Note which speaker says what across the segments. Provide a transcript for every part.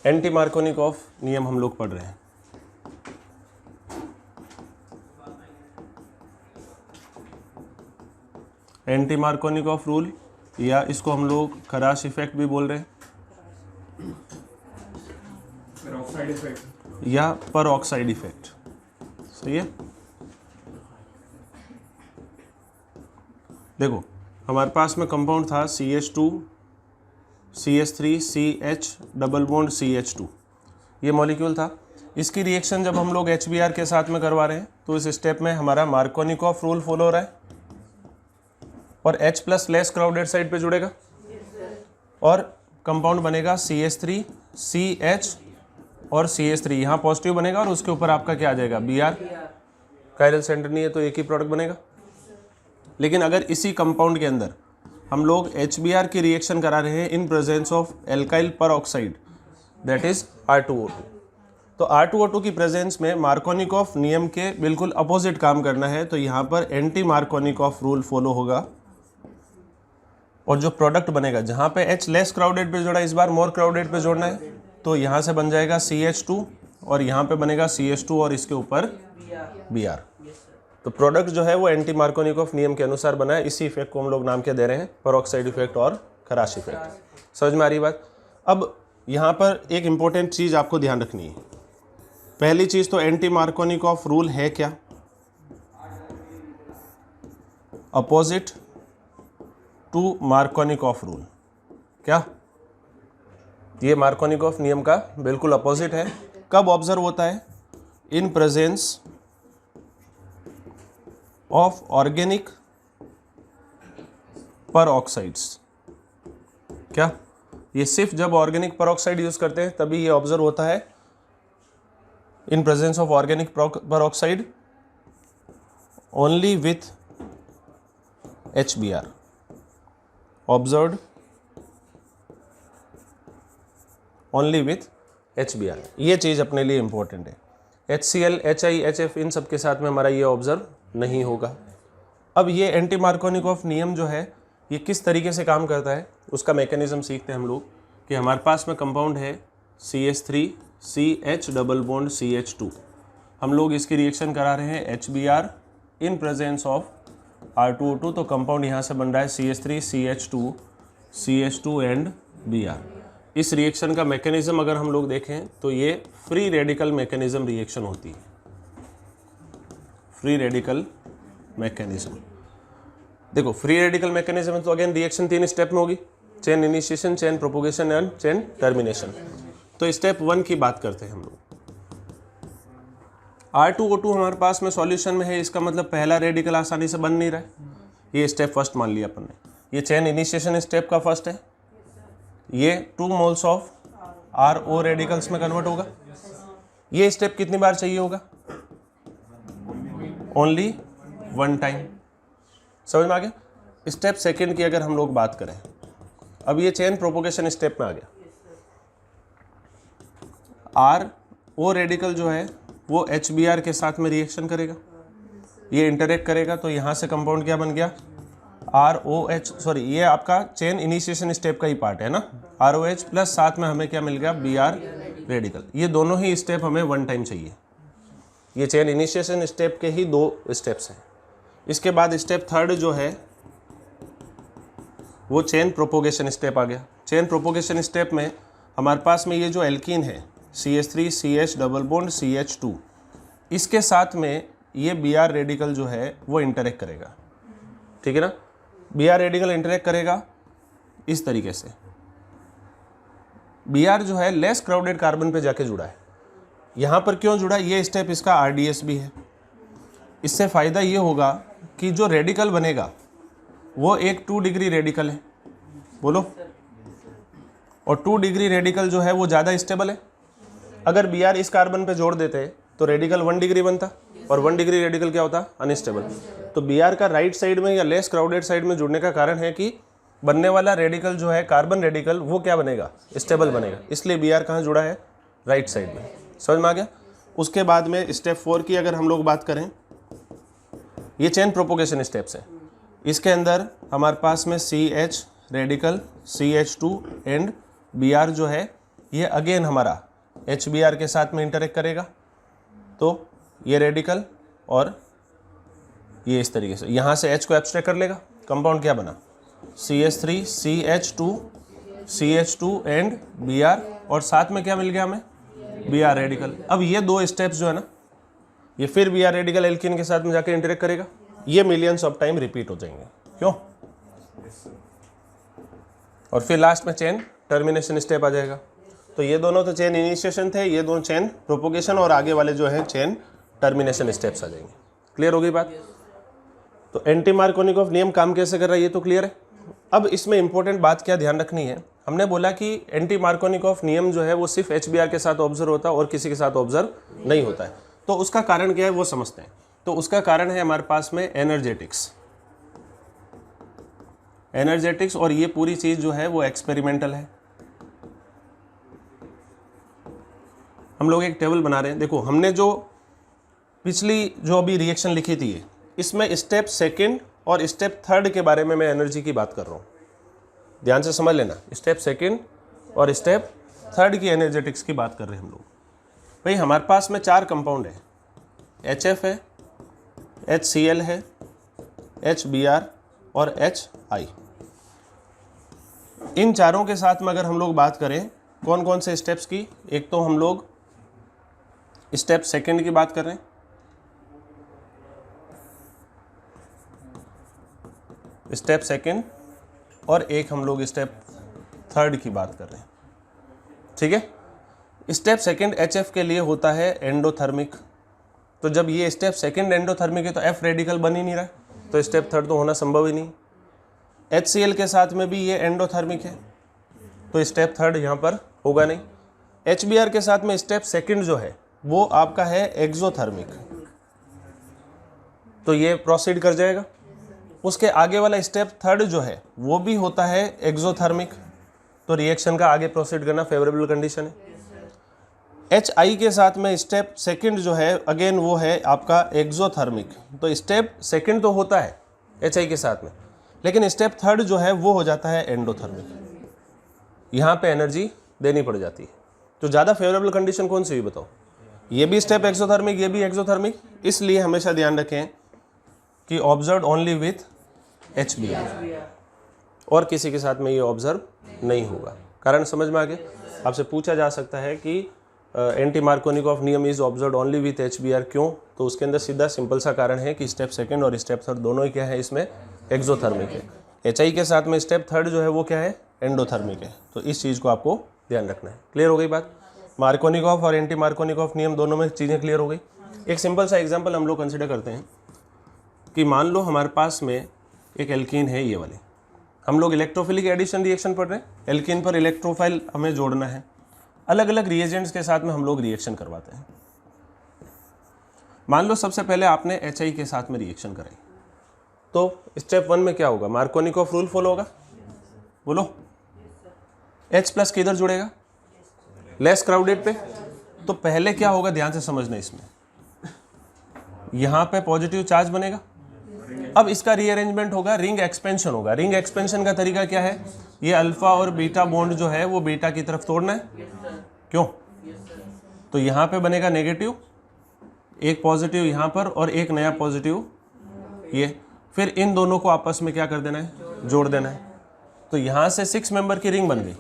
Speaker 1: Anti Markovnikov नियम हम लोग पढ़ रहे हैं। एंटी मार्कोनिकॉफ रूल, या इसको हम लोग खराश इफेक्ट भी बोल रहे हैं, या परऑक्साइड इफेक्ट। सही है। देखो हमारे पास में कंपाउंड था CH2 CH3 CH double bond CH2, ये मॉलिक्यूल था। इसकी रिएक्शन जब हम लोग HBr के साथ में करवा रहे हैं तो इस स्टेप में हमारा मार्कोनिकॉफ रूल फॉलो हो रहा है और H plus less crowded side पे जुड़ेगा और कंपाउंड बनेगा CH3 CH और CH3, यहाँ पॉजिटिव बनेगा और उसके ऊपर आपका क्या आ जाएगा Br। कायरल सेंटर नहीं है तो एक ही प्रोडक्ट बनेगा। लेकिन अगर इसी कंपाउंड के अंदर हम लोग HBr की रिएक्शन करा रहे हैं in presence of alkyl peroxide that is R2O2, तो R2O2 की प्रेजेंस में मार्कोनिकॉफ नियम के बिल्कुल अपोजिट काम करना है, तो यहाँ पर एंटी मार्कोनिकॉफ रूल फॉलो होगा और जो प्रोडक्ट बनेगा जहाँ पे H लेस क्राउडेड पे जोड़ा इस बार मोर क्राउडेड पे जोड़ना है, तो यहाँ से बन जाएगा CH2 और यहाँ पे बनेगा CH2 और इसके ऊपर Br। तो प्रोडक्ट जो है वो एंटी मार्कोनिकॉफ नियम के अनुसार बना है। इसी इफेक्ट को हम लोग नाम क्या दे रहे हैं, परऑक्साइड इफेक्ट और खराश इफेक्ट। समझ में आ रही बात। अब यहाँ पर एक इंपॉर्टेंट चीज़ आपको ध्यान रखनी है। पहली चीज़ तो एंटी मार्कोनिकॉफ रूल है क्या, अपोजिट टू मार्कोनिकॉफ रूल। क्या ये मार्कोनिकॉफ नियम का बिल्कुल अपोजिट है। कब ऑब्जर्व होता है, इन प्रेजेंस ऑफ ऑर्गेनिक परऑक्साइड्स। क्या ये सिर्फ जब ऑर्गेनिक परऑक्साइड यूज करते हैं तभी ये ऑब्जर्व होता है, in presence of organic peroxide only with HBr, observed only with HBr। ये चीज़ अपने लिए इंपॉर्टेंट है। HCl HI HF इन सब के साथ में हमारा ये ऑब्जर्व नहीं होगा। अब ये एंटी मार्कोनिकॉफ नियम जो है ये किस तरीके से काम करता है उसका मैकेनिज्म सीखते हैं हम लोग, कि हमारे पास में कंपाउंड है CH3 CH double bond CH2, हम लोग इसकी रिएक्शन करा रहे हैं HBr in presence of R2O2, तो कंपाउंड यहाँ से बन रहा है CH3 CH2 एंड Br। इस रिएक्शन का मैकेनिज्म अगर हम लोग देखें तो ये फ्री रेडिकल मैकेनिज्म रिएक्शन होती है। फ्री रेडिकल मैकेनिज्म, देखो फ्री रेडिकल मैकेनिज्म तो अगेन रिएक्शन 3 स्टेप में होगी, chain initiation, chain propagation and chain termination. तो स्टेप 1 की बात करते हैं हम लोग। R2O2 हमारे पास में सॉल्यूशन में है, इसका मतलब पहला रेडिकल आसानी से बन नहीं रहा है, ये स्टेप फर्स्ट मान लिया अपन ने। ये चेन इनिशिएशन स्टेप का फर्स्ट है, ये 2 मोल्स ऑफ RO रेडिकल्स में कन्वर्ट होगा। ये स्टेप कितनी बार चाहिए होगा, ओनली 1 टाइम। समझ में आ गया। स्टेप सेकंड की अगर हम लोग बात करें, अब ये चेन प्रोपोगेशन स्टेप में आ गया। RO रेडिकल जो है वो HBr के साथ में रिएक्शन करेगा, ये इंटरेक्ट करेगा, तो यहाँ से कंपाउंड क्या बन गया ROH, सॉरी ये आपका चेन इनिशिएशन स्टेप का ही पार्ट है ना, ROH प्लस साथ में हमें क्या मिल गया Br रेडिकल। ये दोनों ही स्टेप हमें 1 टाइम चाहिए। ये चेन इनिशिएशन स्टेप के ही 2 स्टेप्स हैं। इसके बाद स्टेप थर्ड जो है वो चेन प्रोपोगेशन स्टेप आ गया। चेन प्रोपोगेशन स्टेप में हमारे पास में ये जो एल्कीन है CH3 CH double bond CH2, इसके साथ में ये Br रेडिकल जो है वो इंटरेक्ट करेगा, ठीक है ना। Br रेडिकल इंटरेक्ट करेगा इस तरीके से। Br जो है लेस क्राउडेड कार्बन पे जाके जुड़ा है। यहाँ पर क्यों जुड़ा, ये स्टेप इसका RDS भी है। इससे फ़ायदा ये होगा कि जो रेडिकल बनेगा वो एक 2 डिग्री रेडिकल है, बोलो, और 2 डिग्री रेडिकल जो है वो ज़्यादा स्टेबल है। अगर Br इस कार्बन पे जोड़ देते तो रेडिकल 1 डिग्री बनता और 1 डिग्री रेडिकल क्या होता, अनस्टेबल। तो Br का राइट साइड में या लेस क्राउडेड साइड में जुड़ने का कारण है कि बनने वाला रेडिकल जो है कार्बन रेडिकल वो क्या बनेगा, स्टेबल बनेगा। इसलिए Br कहाँ जुड़ा है, राइट साइड में। समझ में आ गया। उसके बाद में स्टेप 4 की अगर हम लोग बात करें, ये चेन प्रोपोगेशन स्टेप्स हैं। इसके अंदर हमारे पास में CH radical CH2 and Br जो है ये अगेन हमारा HBr के साथ में इंटरेक्ट करेगा, तो ये रेडिकल और ये इस तरीके से यहाँ से H को एब्स्ट्रैक्ट कर लेगा, कंपाउंड क्या बना CH3 CH2 एंड Br, और साथ में क्या मिल गया हमें Br रेडिकल। अब ये दो स्टेप्स जो है ना, ये फिर Br रेडिकल एल्कीन के साथ में जाकर इंटरेक्ट करेगा, ये मिलियंस ऑफ टाइम रिपीट हो जाएंगे, क्यों? और फिर लास्ट में चेन टर्मिनेशन स्टेप आ जाएगा। तो ये दोनों तो चेन इनिशिएशन थे, ये दोनों चेन प्रोपोगेशन, और आगे वाले जो है चेन टर्मिनेशन स्टेप्स आ जाएंगे। क्लियर हो गई बात? तो एंटी मार्कोनिकॉफ नियम काम कैसे कर रहा है ये तो क्लियर है। अब इसमें इंपॉर्टेंट बात क्या ध्यान रखनी है, हमने बोला कि एंटी मार्कोनिकॉफ नियम जो है वो सिर्फ HBr के साथ ऑब्जर्व होता है और किसी के साथ ऑब्जर्व नहीं होता है। तो उसका कारण क्या है वो समझते हैं। तो उसका कारण है हमारे पास में एनर्जेटिक्स, और ये पूरी चीज जो है वो एक्सपेरिमेंटल है। हम लोग एक टेबल बना रहे हैं, देखो हमने जो पिछली जो अभी रिएक्शन लिखी थी, इसमें स्टेप सेकंड और स्टेप थर्ड के बारे में मैं एनर्जी की बात कर रहा हूँ, ध्यान से समझ लेना। स्टेप सेकंड और स्टेप थर्ड की एनर्जेटिक्स की बात कर रहे हैं हम लोग। भाई हमारे पास में 4 कंपाउंड है, HF है, HCl है, HBr और HI। इन चारों के साथ में अगर हम लोग बात करें कौन कौन से स्टेप्स की, एक तो हम लोग स्टेप सेकंड की बात कर रहे हैं, स्टेप सेकंड, और एक हम लोग स्टेप थर्ड की बात कर रहे हैं, ठीक है। स्टेप सेकंड HF के लिए होता है एंडोथर्मिक, तो जब ये स्टेप सेकंड एंडोथर्मिक है तो F रेडिकल बन ही नहीं रहा है, तो स्टेप थर्ड तो होना संभव ही नहीं। HCl के साथ में भी ये एंडोथर्मिक है, तो स्टेप थर्ड यहाँ पर होगा नहीं। HBr के साथ में स्टेप सेकंड जो है वो आपका है एक्सोथर्मिक, तो ये प्रोसीड कर जाएगा। उसके आगे वाला स्टेप थर्ड जो है वो भी होता है एक्सोथर्मिक, तो रिएक्शन का आगे प्रोसीड करना फेवरेबल कंडीशन है। HI के साथ में स्टेप सेकंड जो है अगेन वो है आपका एक्सोथर्मिक, तो स्टेप सेकंड तो होता है HI के साथ में, लेकिन स्टेप थर्ड जो है वो हो जाता है एंडोथर्मिक, यहाँ पे एनर्जी देनी पड़ जाती है। तो ज़्यादा फेवरेबल कंडीशन कौन सी हुई बताओ? ये भी स्टेप एक्सोथर्मिक, ये भी एक्सोथर्मिक, इसलिए हमेशा ध्यान रखें कि ऑब्जर्व ओनली विथ HBr, और किसी के साथ में ये ऑब्जर्व नहीं होगा। कारण समझ में आ गया? आपसे पूछा जा सकता है कि एंटी मार्कोनिकॉफ नियम is observe only with HBr, क्यों? तो उसके अंदर सीधा सिंपल सा कारण है कि स्टेप सेकंड और स्टेप थर्ड दोनों ही क्या है, इसमें एक्सोथर्मिक है। HI के साथ में स्टेप थर्ड जो है वो क्या है, एंडोथर्मिक है। तो इस चीज़ को आपको ध्यान रखना है। क्लियर हो गई बात? मार्कोनिकॉफ और एंटी मार्कोनिकॉफ नियम दोनों में चीज़ें क्लियर हो गई। एक सिंपल सा एग्जाम्पल हम लोग कंसिडर करते हैं कि मान लो हमारे पास में एक एल्कीन है, ये वाली, हम लोग इलेक्ट्रोफिलिक एडिशन रिएक्शन पढ़ रहे हैं, एल्कीन पर इलेक्ट्रोफाइल हमें जोड़ना है, अलग अलग रिएजेंट्स के साथ में हम लोग रिएक्शन करवाते हैं। मान लो सबसे पहले आपने HI के साथ में रिएक्शन कराई, तो स्टेप 1 में क्या होगा, मार्कोनिकॉफ रूल फॉलो होगा, बोलो। H+ किधर जुड़ेगा, लेस क्राउडेड पे, तो पहले क्या होगा ध्यान से समझना, इसमें यहाँ पे पॉजिटिव चार्ज बनेगा। अब इसका रीअरेंजमेंट होगा, रिंग एक्सपेंशन होगा। रिंग एक्सपेंशन का तरीका क्या है, ये अल्फा और बीटा बॉन्ड जो है वो बीटा की तरफ तोड़ना है, क्यों? तो यहाँ पे बनेगा नेगेटिव, एक पॉजिटिव यहाँ पर और एक नया पॉजिटिव ये, फिर इन दोनों को आपस में क्या कर देना है, जोड़ देना है। तो यहाँ से 6 मेंबर की रिंग बन गई,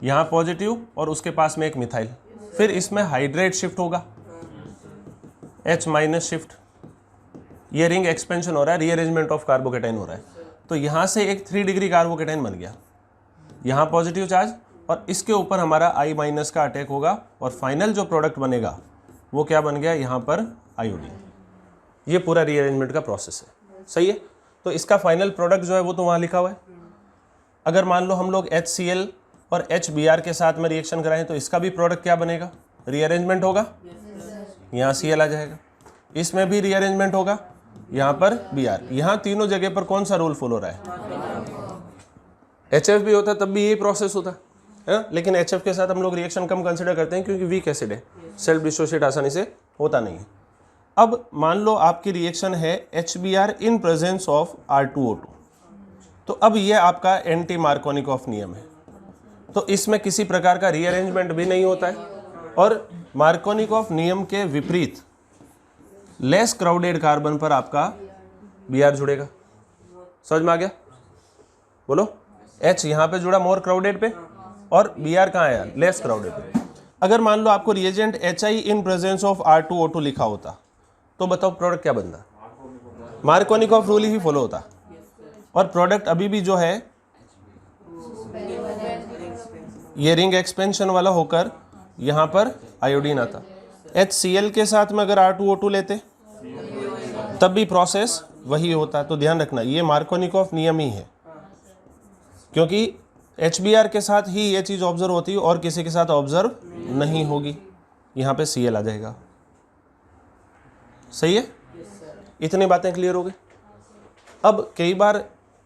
Speaker 1: यहाँ पॉजिटिव और उसके पास में एक मिथाइल, फिर इसमें हाइड्रेट शिफ्ट होगा, H- शिफ्ट, ये रिंग एक्सपेंशन हो रहा है, रीअरेंजमेंट ऑफ कार्बोकेटाइन हो रहा है। तो यहाँ से एक 3 डिग्री कार्बोकेटाइन बन गया, यहाँ पॉजिटिव चार्ज, और इसके ऊपर हमारा I- का अटैक होगा, और फाइनल जो प्रोडक्ट बनेगा वो क्या बन गया, यहाँ पर आयोडीन। ये पूरा रीअरेंजमेंट का प्रोसेस है, सही है। तो इसका फाइनल प्रोडक्ट जो है वो तो वहाँ लिखा हुआ है। अगर मान लो हम लोग HCl और HBr के साथ में रिएक्शन कराएं तो इसका भी प्रोडक्ट क्या बनेगा, रीअरेंजमेंट होगा, यहाँ Cl आ जाएगा, इसमें भी रीअरेंजमेंट होगा, यहाँ पर Br। यहाँ तीनों जगह पर कौन सा रूल फॉलो हो रहा है, HF भी होता तब भी यही प्रोसेस होता है, लेकिन HF के साथ हम लोग रिएक्शन कम कंसिडर करते हैं क्योंकि वीक एसिड है, सेल्फ डिसोशिएट आसानी से होता नहीं है। अब मान लो आपकी रिएक्शन है HBr in presence of R2O2, तो अब ये आपका एंटी मार्कोनिकॉफ नियम है। तो इसमें किसी प्रकार का रीअरेंजमेंट भी नहीं होता है। और मार्कोनिकॉफ नियम के विपरीत लेस क्राउडेड कार्बन पर आपका Br जुड़ेगा। समझ में आ गया? बोलो। H यहाँ पे जुड़ा मोर क्राउडेड पे और Br कहाँ आया? लेस क्राउडेड पे। अगर मान लो आपको reagent HI in presence of R2O2 लिखा होता तो बताओ प्रोडक्ट क्या बनता? मार्कोनिकॉफ रूल ही फॉलो होता और प्रोडक्ट अभी भी जो है ये रिंग एक्सपेंशन वाला होकर यहाँ पर आयोडीन आता। HCl के साथ में अगर R2O2 लेते तब भी प्रोसेस वही होता। तो ध्यान रखना ये मार्कोनिकॉफ नियम ही है, क्योंकि HBr के साथ ही ये चीज़ ऑब्जर्व होती है और किसी के साथ ऑब्जर्व नहीं होगी। यहाँ पे Cl आ जाएगा। सही है? इतनी बातें क्लियर हो गई। अब कई बार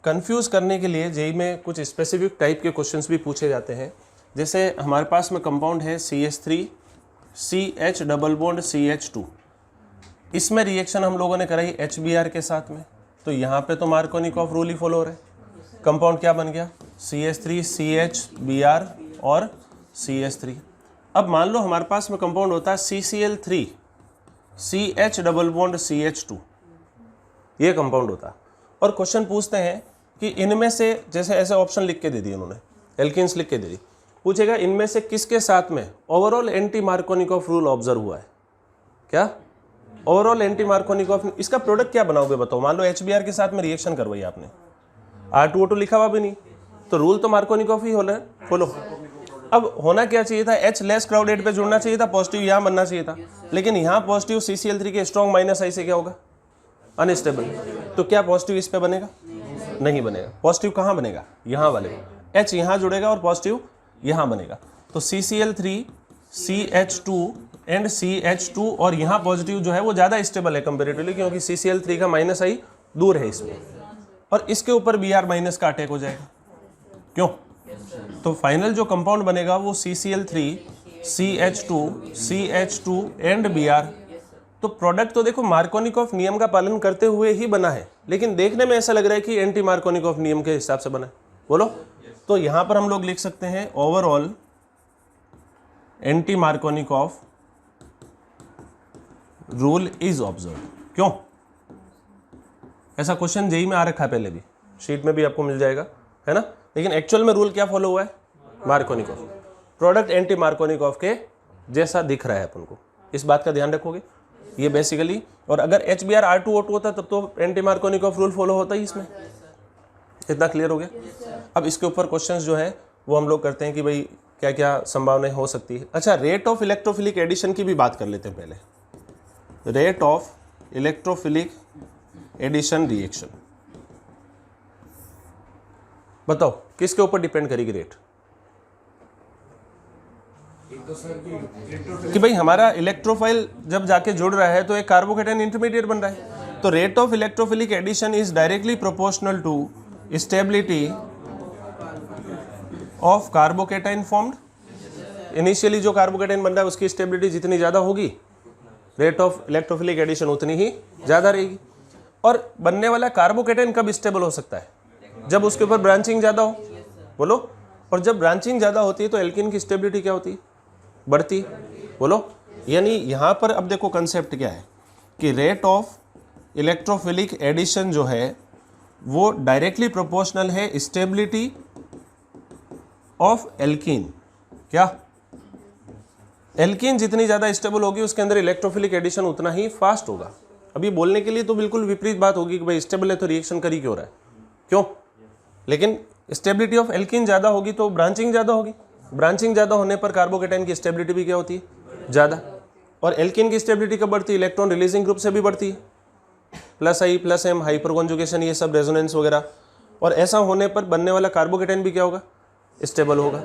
Speaker 1: कंफ्यूज करने के लिए जेईई में कुछ स्पेसिफिक टाइप के क्वेश्चंस भी पूछे जाते हैं। जैसे हमारे पास में कंपाउंड है CH3 CH double bond CH2। इसमें रिएक्शन हम लोगों ने कराई HBr के साथ में, तो यहाँ पे तो मार्कोनिकॉफ रूल ही फॉलो हो रहा है। कंपाउंड क्या बन गया? CH3 CH Br और CH3। अब मान लो हमारे पास में कंपाउंड होता है CCl3 CH double bond CH2, ये कंपाउंड होता है। और क्वेश्चन पूछते हैं कि इनमें से, जैसे ऐसे ऑप्शन लिख के दे दिए उन्होंने, एल्किन्स लिख के दे दी, पूछेगा इनमें से किसके साथ में overall anti Markovnikov rule observe हुआ है? क्या ओवरऑल एंटी मार्कोनिकॉफ? इसका प्रोडक्ट क्या बनाओगे बताओ? मान लो HBr के साथ में रिएक्शन करवाई आपने, R2O2 लिखा हुआ भी नहीं, तो रूल तो मार्कोनिकॉफ ही होना है फॉलो। अब होना क्या चाहिए था? H लेस क्राउडेड पे जुड़ना चाहिए था, पॉजिटिव यहाँ बनना चाहिए था, लेकिन यहाँ पॉजिटिव CCl3 के स्ट्रॉन्ग -I से क्या होगा? अनस्टेबल। तो क्या पॉजिटिव इस पे बनेगा? नहीं बनेगा। पॉजिटिव कहाँ बनेगा? यहाँ वाले। H यहाँ जुड़ेगा और पॉजिटिव यहाँ बनेगा। तो CCl3 CH2 एंड CH2 और यहाँ पॉजिटिव जो है वो ज़्यादा स्टेबल है कंपेरेटिवली, क्योंकि CCl3 का -I दूर है इसमें, और इसके ऊपर Br माइनस का अटैक हो जाएगा। क्यों? तो फाइनल जो कंपाउंड बनेगा वो CCl3 CH2 CH2 and Br। तो प्रोडक्ट तो देखो मार्कोनिकॉफ नियम का पालन करते हुए ही बना है, लेकिन देखने में ऐसा लग रहा है कि एंटी मार्कोनिकॉफ नियम के हिसाब से बना है। बोलो। तो यहां पर हम लोग लिख सकते हैं overall anti Markovnikov rule is observe. क्यों? ऐसा क्वेश्चन जेईई में आ रखा है, पहले भी शीट में भी आपको मिल जाएगा, है ना? लेकिन एक्चुअल में रूल क्या फॉलो हुआ है? मार्कोनिकॉफ। प्रोडक्ट एंटी मार्कोनिकॉफ के जैसा दिख रहा है अपन को, इस बात का ध्यान रखोगे ये बेसिकली। और अगर HBr R2O2 होता तब तो एंटी मार्कोनिकॉफ रूल फॉलो होता ही इसमें। इतना क्लियर हो गया? अब इसके ऊपर क्वेश्चंस जो है वो हम लोग करते हैं कि भाई क्या क्या संभावनाएं हो सकती है। अच्छा, रेट ऑफ इलेक्ट्रोफिलिक एडिशन की भी बात कर लेते हैं पहले। Rate of electrophilic addition reaction, बताओ किसके ऊपर डिपेंड करेगी रेट? कि भाई हमारा इलेक्ट्रोफाइल जब जाके जुड़ रहा है तो एक कार्बोकेटाइन इंटरमीडिएट बन रहा है, तो rate of electrophilic addition is directly proportional to stability of carbocation formed. Initially जो कार्बोकेटाइन बन रहा है उसकी स्टेबिलिटी जितनी ज़्यादा होगी, रेट ऑफ इलेक्ट्रोफिलिक एडिशन उतनी ही ज़्यादा रहेगी। और बनने वाला कार्बोकेटाइन कब स्टेबल हो सकता है? जब उसके ऊपर ब्रांचिंग ज़्यादा हो। बोलो। और जब ब्रांचिंग ज़्यादा होती है तो एल्कीन की स्टेबिलिटी क्या होती है? बढ़ती। बोलो। यानी यहाँ पर अब देखो कंसेप्ट क्या है कि रेट ऑफ इलेक्ट्रोफिलिक एडिशन जो है वो डायरेक्टली प्रोपोर्शनल है स्टेबिलिटी ऑफ एल्कीन। क्या? एल्कीन जितनी ज़्यादा स्टेबल होगी उसके अंदर इलेक्ट्रोफिलिक एडिशन उतना ही फास्ट होगा। अभी बोलने के लिए तो बिल्कुल विपरीत बात होगी कि भाई स्टेबल है तो रिएक्शन कर ही क्यों रहा है? क्यों? लेकिन स्टेबिलिटी ऑफ एल्कीन ज़्यादा होगी तो ब्रांचिंग ज़्यादा होगी। ब्रांचिंग ज़्यादा होने पर कार्बोकेटाइन की स्टेबिलिटी भी क्या होती है? ज़्यादा। और एल्कीन की स्टेबिलिटी कब बढ़ती है? इलेक्ट्रॉन रिलीजिंग ग्रुप से भी बढ़ती है, +I +M हाइपर कॉन्जुगेशन, ये सब रेजोनेंस वगैरह। और ऐसा होने पर बनने वाला कार्बोकेटाइन भी क्या होगा? स्टेबल होगा।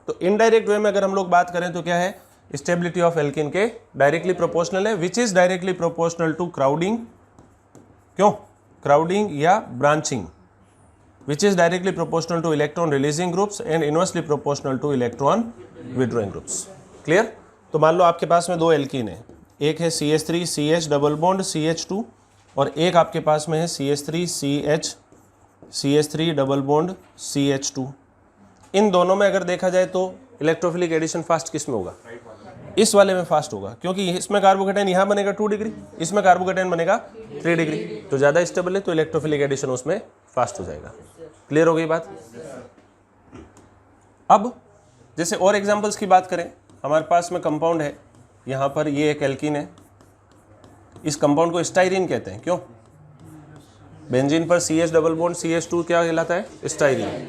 Speaker 1: तो इनडायरेक्ट वे में अगर हम लोग बात करें तो क्या है? स्टेबिलिटी ऑफ एल्कीन के डायरेक्टली प्रोपोर्शनल है, which is directly proportional to crowding. क्यों? क्राउडिंग या branching, which is directly proportional to electron releasing groups and inversely proportional to electron withdrawing groups. Clear? तो मान लो आपके पास में दो एल्कीन है, एक है CH3 CH double bond CH2 और एक आपके पास में है CH3 CH CH3 double bond CH2। इन दोनों में अगर देखा जाए तो इलेक्ट्रोफिलिक एडिशन फास्ट किस में होगा? इस वाले में फास्ट होगा, क्योंकि इसमें कार्बोकेटाइन यहाँ बनेगा 2 डिग्री, इसमें कार्बोकेटाइन बनेगा 3 डिग्री, तो ज़्यादा स्टेबल है, तो इलेक्ट्रोफिलिक एडिशन उसमें फास्ट हो जाएगा। क्लियर हो गई बात? अब जैसे और एग्जांपल्स की बात करें, हमारे पास में कंपाउंड है, यहाँ पर ये एक एल्कीन है, इस कंपाउंड को स्टाइरिन कहते हैं। क्यों? बेंजीन पर CH डबल बॉन्ड CH2 क्या कहलाता है? स्टाइरिन।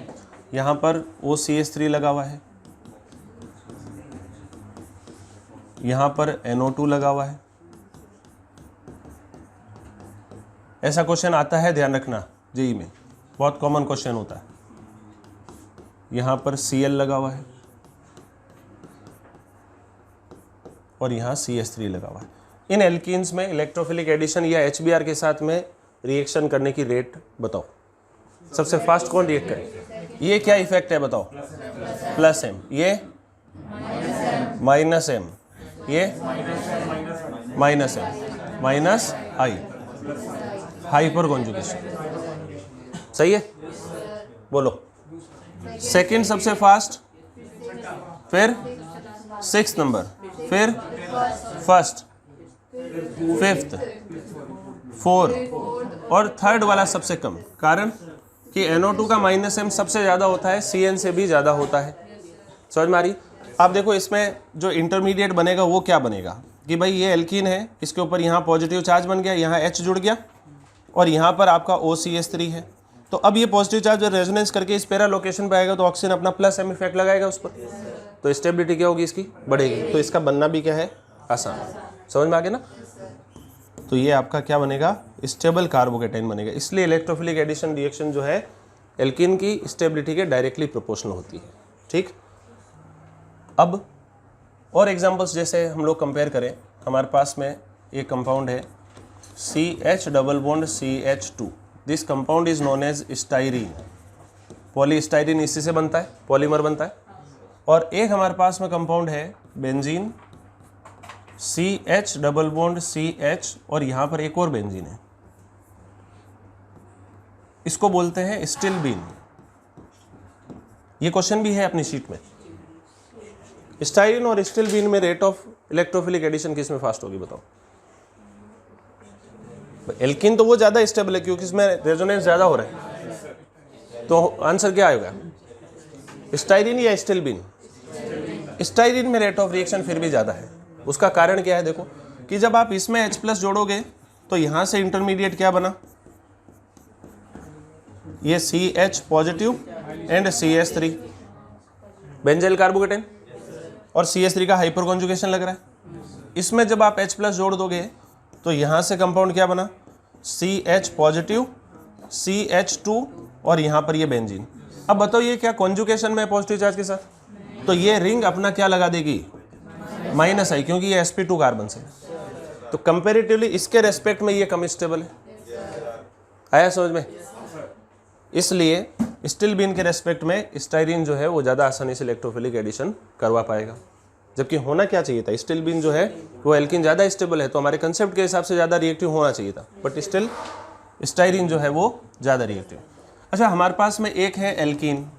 Speaker 1: यहाँ पर OCH3 लगा हुआ है, यहाँ पर NO2 लगा हुआ है। ऐसा क्वेश्चन आता है, ध्यान रखना, जेईई में बहुत कॉमन क्वेश्चन होता है। यहाँ पर Cl लगा हुआ है और यहाँ CH3 लगा हुआ है। इन एल्कीन्स में इलेक्ट्रोफिलिक एडिशन या HBr के साथ में रिएक्शन करने की रेट बताओ। सबसे फास्ट कौन रिएक्ट करे? ये क्या इफेक्ट है बताओ? प्लस m, ये माइनस m, ये minus m, minus i, hyper conjugation. सही है? बोलो। सेकंड सबसे फास्ट, फिर 6th नंबर, फिर फर्स्ट, 5th, 4th और 3rd वाला सबसे कम। कारण कि NO2 का माइनस m सबसे ज़्यादा होता है, Cn से भी ज़्यादा होता है। समझ में आ रही? आप देखो इसमें जो इंटरमीडिएट बनेगा वो क्या बनेगा कि भाई ये एल्कीन है, इसके ऊपर यहाँ पॉजिटिव चार्ज बन गया, यहाँ H जुड़ गया और यहाँ पर आपका OCH3 है। तो अब ये पॉजिटिव चार्ज रेजोनेंस करके इस पैरा लोकेशन पे आएगा तो ऑक्सीजन अपना प्लस m इफेक्ट लगाएगा उस पर, तो स्टेबिलिटी क्या होगी इसकी? बढ़ेगी। तो इसका बनना भी क्या है? आसान। समझ में आ गया ना? तो ये आपका क्या बनेगा? स्टेबल कार्बोकेटाइन बनेगा। इसलिए इलेक्ट्रोफिलिक एडिशन रिएक्शन जो है एल्कीन की स्टेबिलिटी के डायरेक्टली प्रोपोर्शनल होती है। ठीक। अब और एग्जांपल्स जैसे हम लोग कंपेयर करें, हमारे पास में एक कंपाउंड है CH double bond CH2। This compound is known as styrene. Polystyrene इसी से बनता है, पॉलीमर बनता है। और एक हमारे पास में कंपाउंड है benzene CH double bond CH और यहाँ पर एक और बेंजीन है, इसको बोलते हैं स्टिल्बीन। ये क्वेश्चन भी है अपनी शीट में। स्टाइरीन और स्टिल्बीन में रेट ऑफ इलेक्ट्रोफिलिक एडिशन किस में फास्ट होगी बताओ? एल्कीन तो वो ज़्यादा स्टेबल है क्योंकि इसमें रेजोनेंस ज़्यादा हो रहा है, तो आंसर क्या आएगा? स्टाइरीन या स्टिल्बीन? स्टाइरीन में रेट ऑफ रिएक्शन फिर भी ज़्यादा है। उसका कारण क्या है? देखो कि जब आप इसमें H+ जोड़ोगे तो यहाँ से इंटरमीडिएट क्या बना? ये CH positive and CH3 benzyl carbocation और CH3 का हाइपर कॉन्जुगेशन लग रहा है। इसमें जब आप H+ जोड़ दोगे तो यहाँ से कंपाउंड क्या बना? CH पॉजिटिव CH2 और यहाँ पर ये बेंजीन। अब बताओ ये क्या कॉन्जुगेशन में है पॉजिटिव चार्ज के साथ? तो ये रिंग अपना क्या लगा देगी? माइनस आई, क्योंकि ये sp2 कार्बन से। तो कंपेरेटिवली इसके रेस्पेक्ट में ये कम स्टेबल है। आया समझ में? इसलिए स्टिल्बीन के रेस्पेक्ट में स्टाइरीन जो है वो ज़्यादा आसानी से इलेक्ट्रोफिलिक एडिशन करवा पाएगा। जबकि होना क्या चाहिए था? स्टिल्बीन जो है वो एल्कीन ज़्यादा स्टेबल है तो हमारे कंसेप्ट के हिसाब से ज़्यादा रिएक्टिव होना चाहिए था, बट स्टिल स्टाइरीन जो है वो ज़्यादा रिएक्टिव। अच्छा, हमारे पास में एक है एल्कीन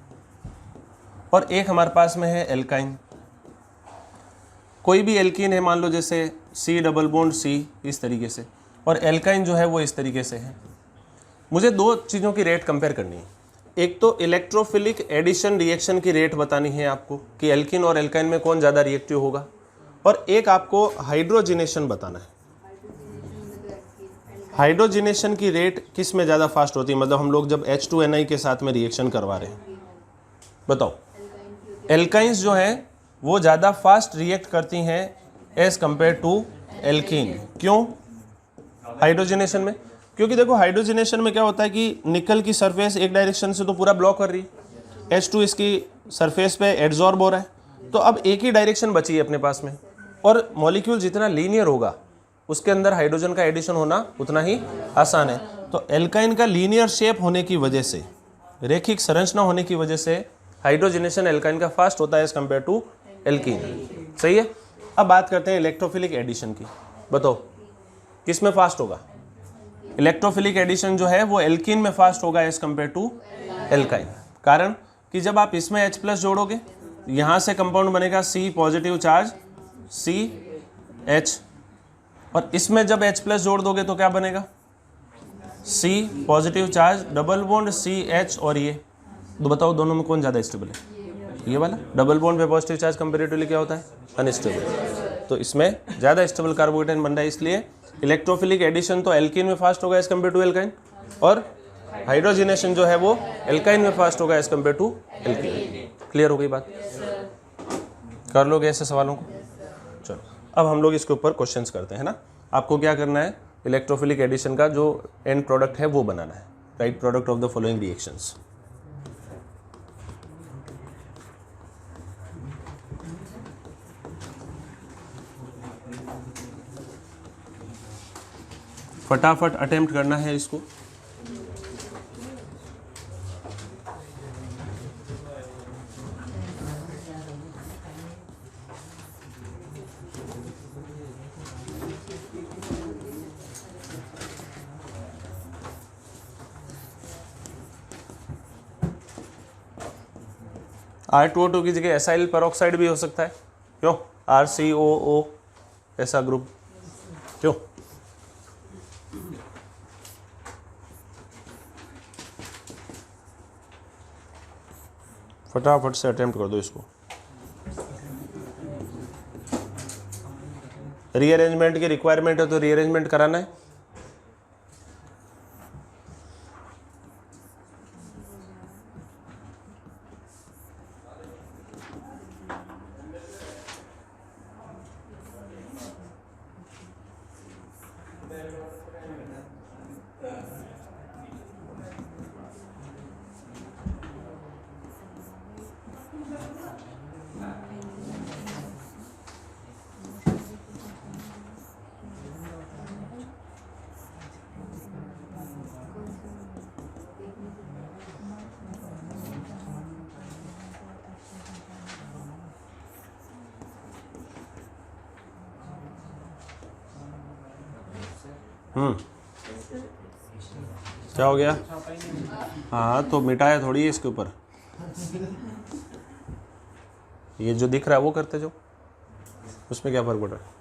Speaker 1: और एक हमारे पास में है एल्काइन। कोई भी एल्कीन है, मान लो जैसे C डबल बॉन्ड C इस तरीके से, और एल्काइन जो है वो इस तरीके से है। मुझे दो चीज़ों की रेट कंपेयर करनी है। एक तो इलेक्ट्रोफिलिक एडिशन रिएक्शन की रेट बतानी है आपको कि एल्कीन और एल्काइन में कौन ज़्यादा रिएक्टिव होगा, और एक आपको हाइड्रोजिनेशन बताना है। हाइड्रोजिनेशन की रेट किस में ज़्यादा फास्ट होती है? मतलब हम लोग जब H2Ni के साथ में रिएक्शन करवा रहे हैं, बताओ। एल्काइंस जो हैं वो ज़्यादा फास्ट रिएक्ट करती हैं एज कंपेयर टू एल्कीन। क्यों? हाइड्रोजिनेशन में, क्योंकि देखो हाइड्रोजिनेशन में क्या होता है कि निकल की सरफेस एक डायरेक्शन से तो पूरा ब्लॉक कर रही है, H2 इसकी सरफेस पे एड्जॉर्ब हो रहा है, तो अब एक ही डायरेक्शन बची है अपने पास में, और मॉलिक्यूल जितना लीनियर होगा उसके अंदर हाइड्रोजन का एडिशन होना उतना ही आसान है। तो एल्काइन का लीनियर शेप होने की वजह से, रेखिक संरचना होने की वजह से हाइड्रोजिनेशन एल्काइन का फास्ट होता है एज कम्पेयर टू एल्कीन। सही है। अब बात करते हैं इलेक्ट्रोफिलिक एडिशन की। बताओ किस में फास्ट होगा? इलेक्ट्रोफिलिक एडिशन जो है वो एल्कीन में फास्ट होगा एज कम्पेयर टू एल्काइन। कारण कि जब आप इसमें H प्लस जोड़ोगे, यहाँ से कंपाउंड बनेगा C पॉजिटिव चार्ज CH, और इसमें जब H प्लस जोड़ दोगे तो क्या बनेगा, C positive charge double bond CH, और ये तो बताओ दोनों में कौन ज़्यादा स्टेबल है, ये वाला। डबल बॉन्ड पे पॉजिटिव चार्ज कंपेरेटिवली क्या होता है, अनस्टेबल। तो इसमें ज़्यादा स्टेबल कार्बोकेटाइन बन रहा है, इसलिए इलेक्ट्रोफिलिक एडिशन तो एल्कीन में फास्ट होगा एज कम्पेयर टू एल्काइन, और हाइड्रोजिनेशन जो है वो एल्काइन में फास्ट होगा as compare to alkene. Clear हो गई बात, कर लोगे ऐसे सवालों को। चलो अब हम लोग इसके ऊपर क्वेश्चंस करते हैं ना। आपको क्या करना है, इलेक्ट्रोफिलिक एडिशन का जो एंड प्रोडक्ट है वो बनाना है, right product of the following reactions. फटाफट अटेम्प्ट करना है इसको। R2O2 की जगह एसाइल पेरोक्साइड भी हो सकता है, क्यों, RCOO ऐसा ग्रुप, क्यों। फटाफट से अटेम्प्ट कर दो इसको। रीअरेंजमेंट की रिक्वायरमेंट है तो रीअरेंजमेंट कराना है। क्या हो गया, हाँ तो मिटाया थोड़ी है इसके ऊपर, ये जो दिख रहा है वो करते जो, उसमें क्या फर्क पड़ रहा है।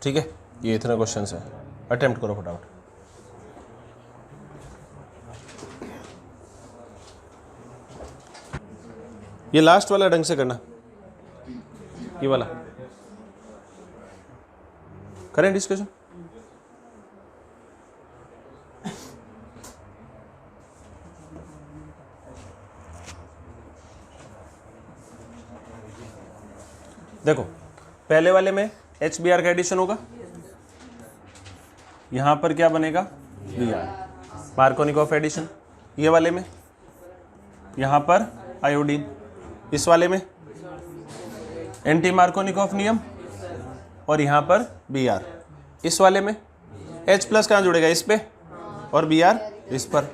Speaker 1: ठीक है, ये इतने क्वेश्चन है, अटेम्प्ट करो फटाफट। ये लास्ट वाला ढंग से करना, ये वाला करें डिस्कशन। देखो पहले वाले में HBr का एडिशन होगा, यहां पर क्या बनेगा Br, मार्कोनिकॉफ एडिशन। ये वाले में यहां पर आयोडीन, इस वाले में एंटी मार्कोनिकॉफ नियम, और यहां पर Br। इस वाले में H प्लस कहाँ जुड़ेगा, इस पे, और Br इस पर।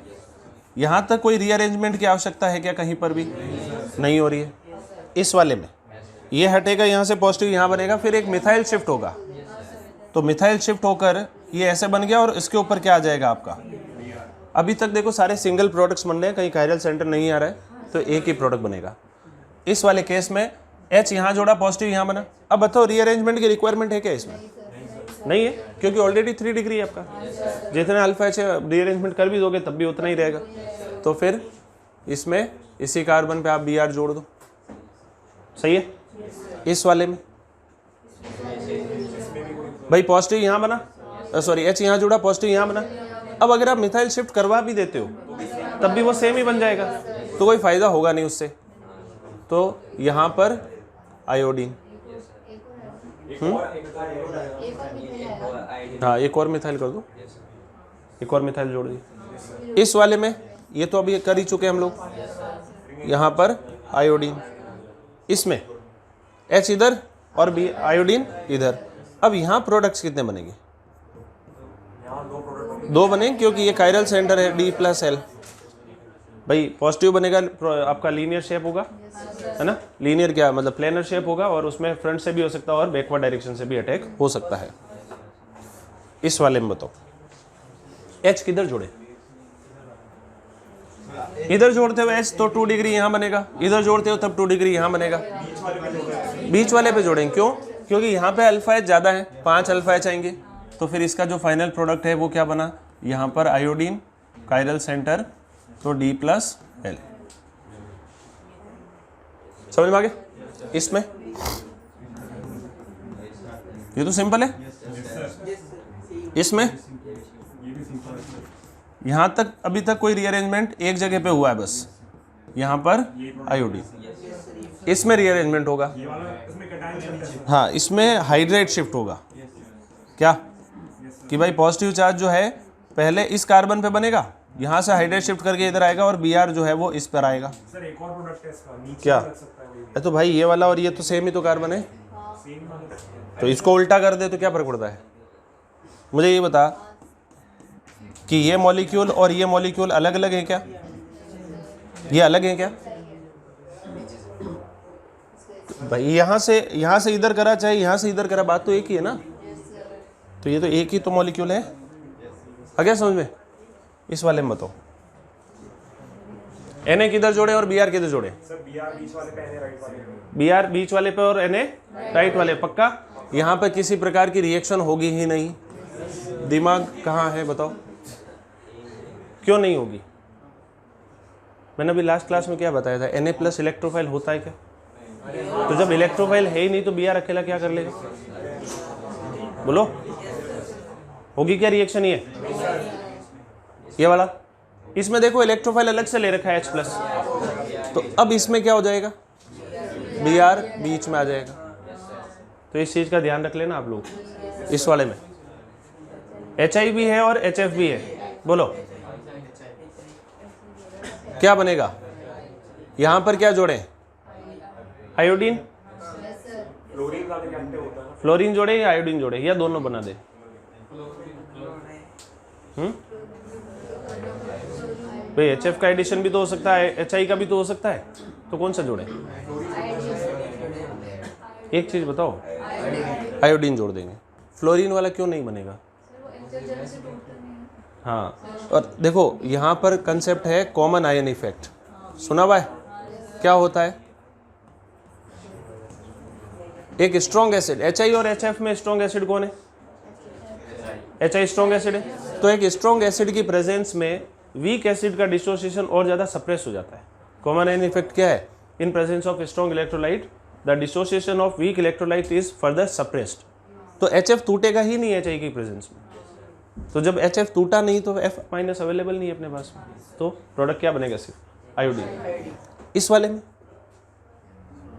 Speaker 1: यहाँ तक कोई रीअरेंजमेंट की आवश्यकता है क्या, कहीं पर भी नहीं हो रही है। इस वाले में ये हटेगा, यहाँ से पॉजिटिव यहाँ बनेगा, फिर एक मिथाइल शिफ्ट होगा, तो मिथाइल शिफ्ट होकर ये ऐसे बन गया और इसके ऊपर क्या आ जाएगा आपका। अभी तक देखो सारे सिंगल प्रोडक्ट्स बन रहे हैं, कहीं कायरल सेंटर नहीं आ रहा है, तो एक ही प्रोडक्ट बनेगा। इस वाले केस में H यहाँ जोड़ा, पॉजिटिव यहाँ बना। अब बताओ रीअरेंजमेंट की रिक्वायरमेंट है क्या इसमें, नहीं है, क्योंकि ऑलरेडी 3 डिग्री है आपका। जितने अल्फा H रीअरेंजमेंट कर भी दोगे तब भी उतना ही रहेगा। तो फिर इसमें इसी कार्बन पे आप Br जोड़ दो, सही है। इस वाले में भाई पॉजिटिव यहाँ बना, सॉरी H यहाँ जुड़ा, पॉजिटिव यहाँ बना। अब अगर आप मिथाइल शिफ्ट करवा भी देते हो तब भी वो सेम ही बन जाएगा, तो कोई फायदा होगा नहीं उससे। तो यहाँ पर आयोडीन, हाँ एक और मिथाइल कर दो, एक और मिथाइल जोड़ दी। इस वाले में ये तो अभी कर ही चुके हम लोग, यहाँ पर आयोडीन, इसमें H इधर और B आयोडीन इधर। अब यहाँ प्रोडक्ट्स कितने बनेंगे, 2 बनेंगे, क्योंकि ये कायरल सेंटर है D प्लस L। भाई पॉजिटिव बनेगा, आपका लीनियर शेप होगा, है ना, लीनियर क्या मतलब प्लेनर शेप होगा, और उसमें फ्रंट से भी हो सकता है और बैकवर्ड डायरेक्शन से भी अटैक हो सकता है। इस वाले में बताओ H किधर जोड़े, इधर जोड़ते हो H तो 2 डिग्री यहाँ बनेगा, इधर जोड़ते हो तब 2 डिग्री यहाँ बनेगा। बीच वाले पे जोड़ेंगे, क्यों, क्योंकि यहाँ पे अल्फा H ज़्यादा है, 5 अल्फा H आएंगे, तो फिर इसका जो फाइनल प्रोडक्ट है वो क्या बना, यहाँ पर आयोडीन, कायरल सेंटर, तो D प्लस L। समझ में आ गया। इसमें ये तो सिंपल है। इसमें यहां तक अभी तक कोई रीअरेंजमेंट एक जगह पे हुआ है बस, यहां पर आयोडीन, इसमें रीअरेंजमेंट होगा, हाँ इसमें हाइड्रेट शिफ्ट होगा। क्या कि भाई पॉजिटिव चार्ज जो है पहले इस कार्बन पे बनेगा, यहाँ से हाइड्रेट शिफ्ट करके इधर आएगा, और Br जो है वो इस पर आएगा। सर एक और प्रोडक्ट है इसका, नीचे क्या है, तो भाई ये वाला और ये तो सेम ही तो कार्बन है, तो इसको उल्टा कर दे तो क्या फर्क पड़ता है। मुझे ये बता कि ये मॉलिक्यूल और ये मॉलिक्यूल अलग अलग है क्या, ये अलग है क्या भाई। यहाँ से इधर करा चाहे यहाँ से इधर करा, बात तो एक ही है ना, तो ये तो एक ही तो मॉलिक्यूल है। आ गया समझ में। इस वाले में बताओ Na किधर जोड़े और Br किधर जोड़े, Br बीच वाले पे, Na राइट वाले पे, Br बीच वाले पे और Na राइट वाले। पक्का यहाँ पे किसी प्रकार की रिएक्शन होगी ही नहीं। दिमाग कहाँ है बताओ, क्यों नहीं होगी। मैंने अभी लास्ट क्लास में क्या बताया था, Na प्लस इलेक्ट्रोफाइल होता है क्या, तो जब इलेक्ट्रोफाइल है ही नहीं तो Br अकेला क्या कर लेगा, बोलो होगी क्या रिएक्शन। ये वाला इसमें देखो इलेक्ट्रोफाइल अलग से ले रखा है H प्लस, तो अब इसमें क्या हो जाएगा, Br बीच में आ जाएगा। तो इस चीज़ का ध्यान रख लेना आप लोग। इस वाले में HI भी है और HF भी है, बोलो क्या बनेगा। यहाँ पर क्या जोड़े, आयोडीन, फ्लोरीन जोड़े या आयोडीन जोड़े, या दोनों बना दे। भाई HF का एडिशन भी तो हो सकता है, HI का भी तो हो सकता है, तो कौन सा जोड़े। एक चीज बताओ, आयोडीन जोड़ देंगे। फ्लोरीन वाला क्यों नहीं बनेगा, हाँ। और देखो यहाँ पर कंसेप्ट है कॉमन आयन इफेक्ट, सुना हुआ है क्या होता है। एक स्ट्रॉन्ग एसिड, HI और HF में स्ट्रॉन्ग एसिड कौन है, HI स्ट्रॉन्ग एसिड है। तो एक स्ट्रॉन्ग एसिड की प्रेजेंस में वीक एसिड का डिसोसिएशन और ज़्यादा सप्रेस हो जाता है। कॉमन आयन इफेक्ट क्या है, in presence of strong electrolyte the dissociation of weak electrolyte is further suppressed. तो HF टूटेगा ही नहीं HI की प्रेजेंस में। तो जब HF टूटा नहीं तो F माइनस अवेलेबल नहीं है अपने पास में, तो प्रोडक्ट क्या बनेगा, सिर्फ आयोडीन। इस वाले में,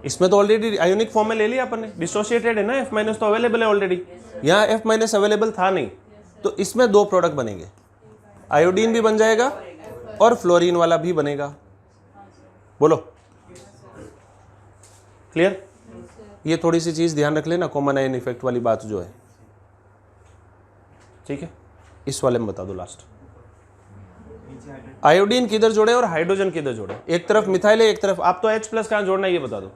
Speaker 1: इसमें तो ऑलरेडी आयोनिक फॉर्म में ले लिया अपन ने, डिसोसिएटेड है ना, F माइनस तो अवेलेबल है ऑलरेडी। यहाँ F माइनस अवेलेबल था नहीं, तो इसमें 2 प्रोडक्ट बनेंगे, आयोडीन भी बन जाएगा और फ्लोरीन वाला भी बनेगा। बोलो क्लियर। ये थोड़ी सी चीज ध्यान रख लेना, कॉमन आयन इफेक्ट वाली बात जो है। ठीक है, इस वाले में बता दो लास्ट। आयोडीन किधर जोड़े और हाइड्रोजन किधर जोड़े? एक तरफ मिथाइल है, एक तरफ, आप तो H प्लस कहाँ जोड़ना है ये बता दो।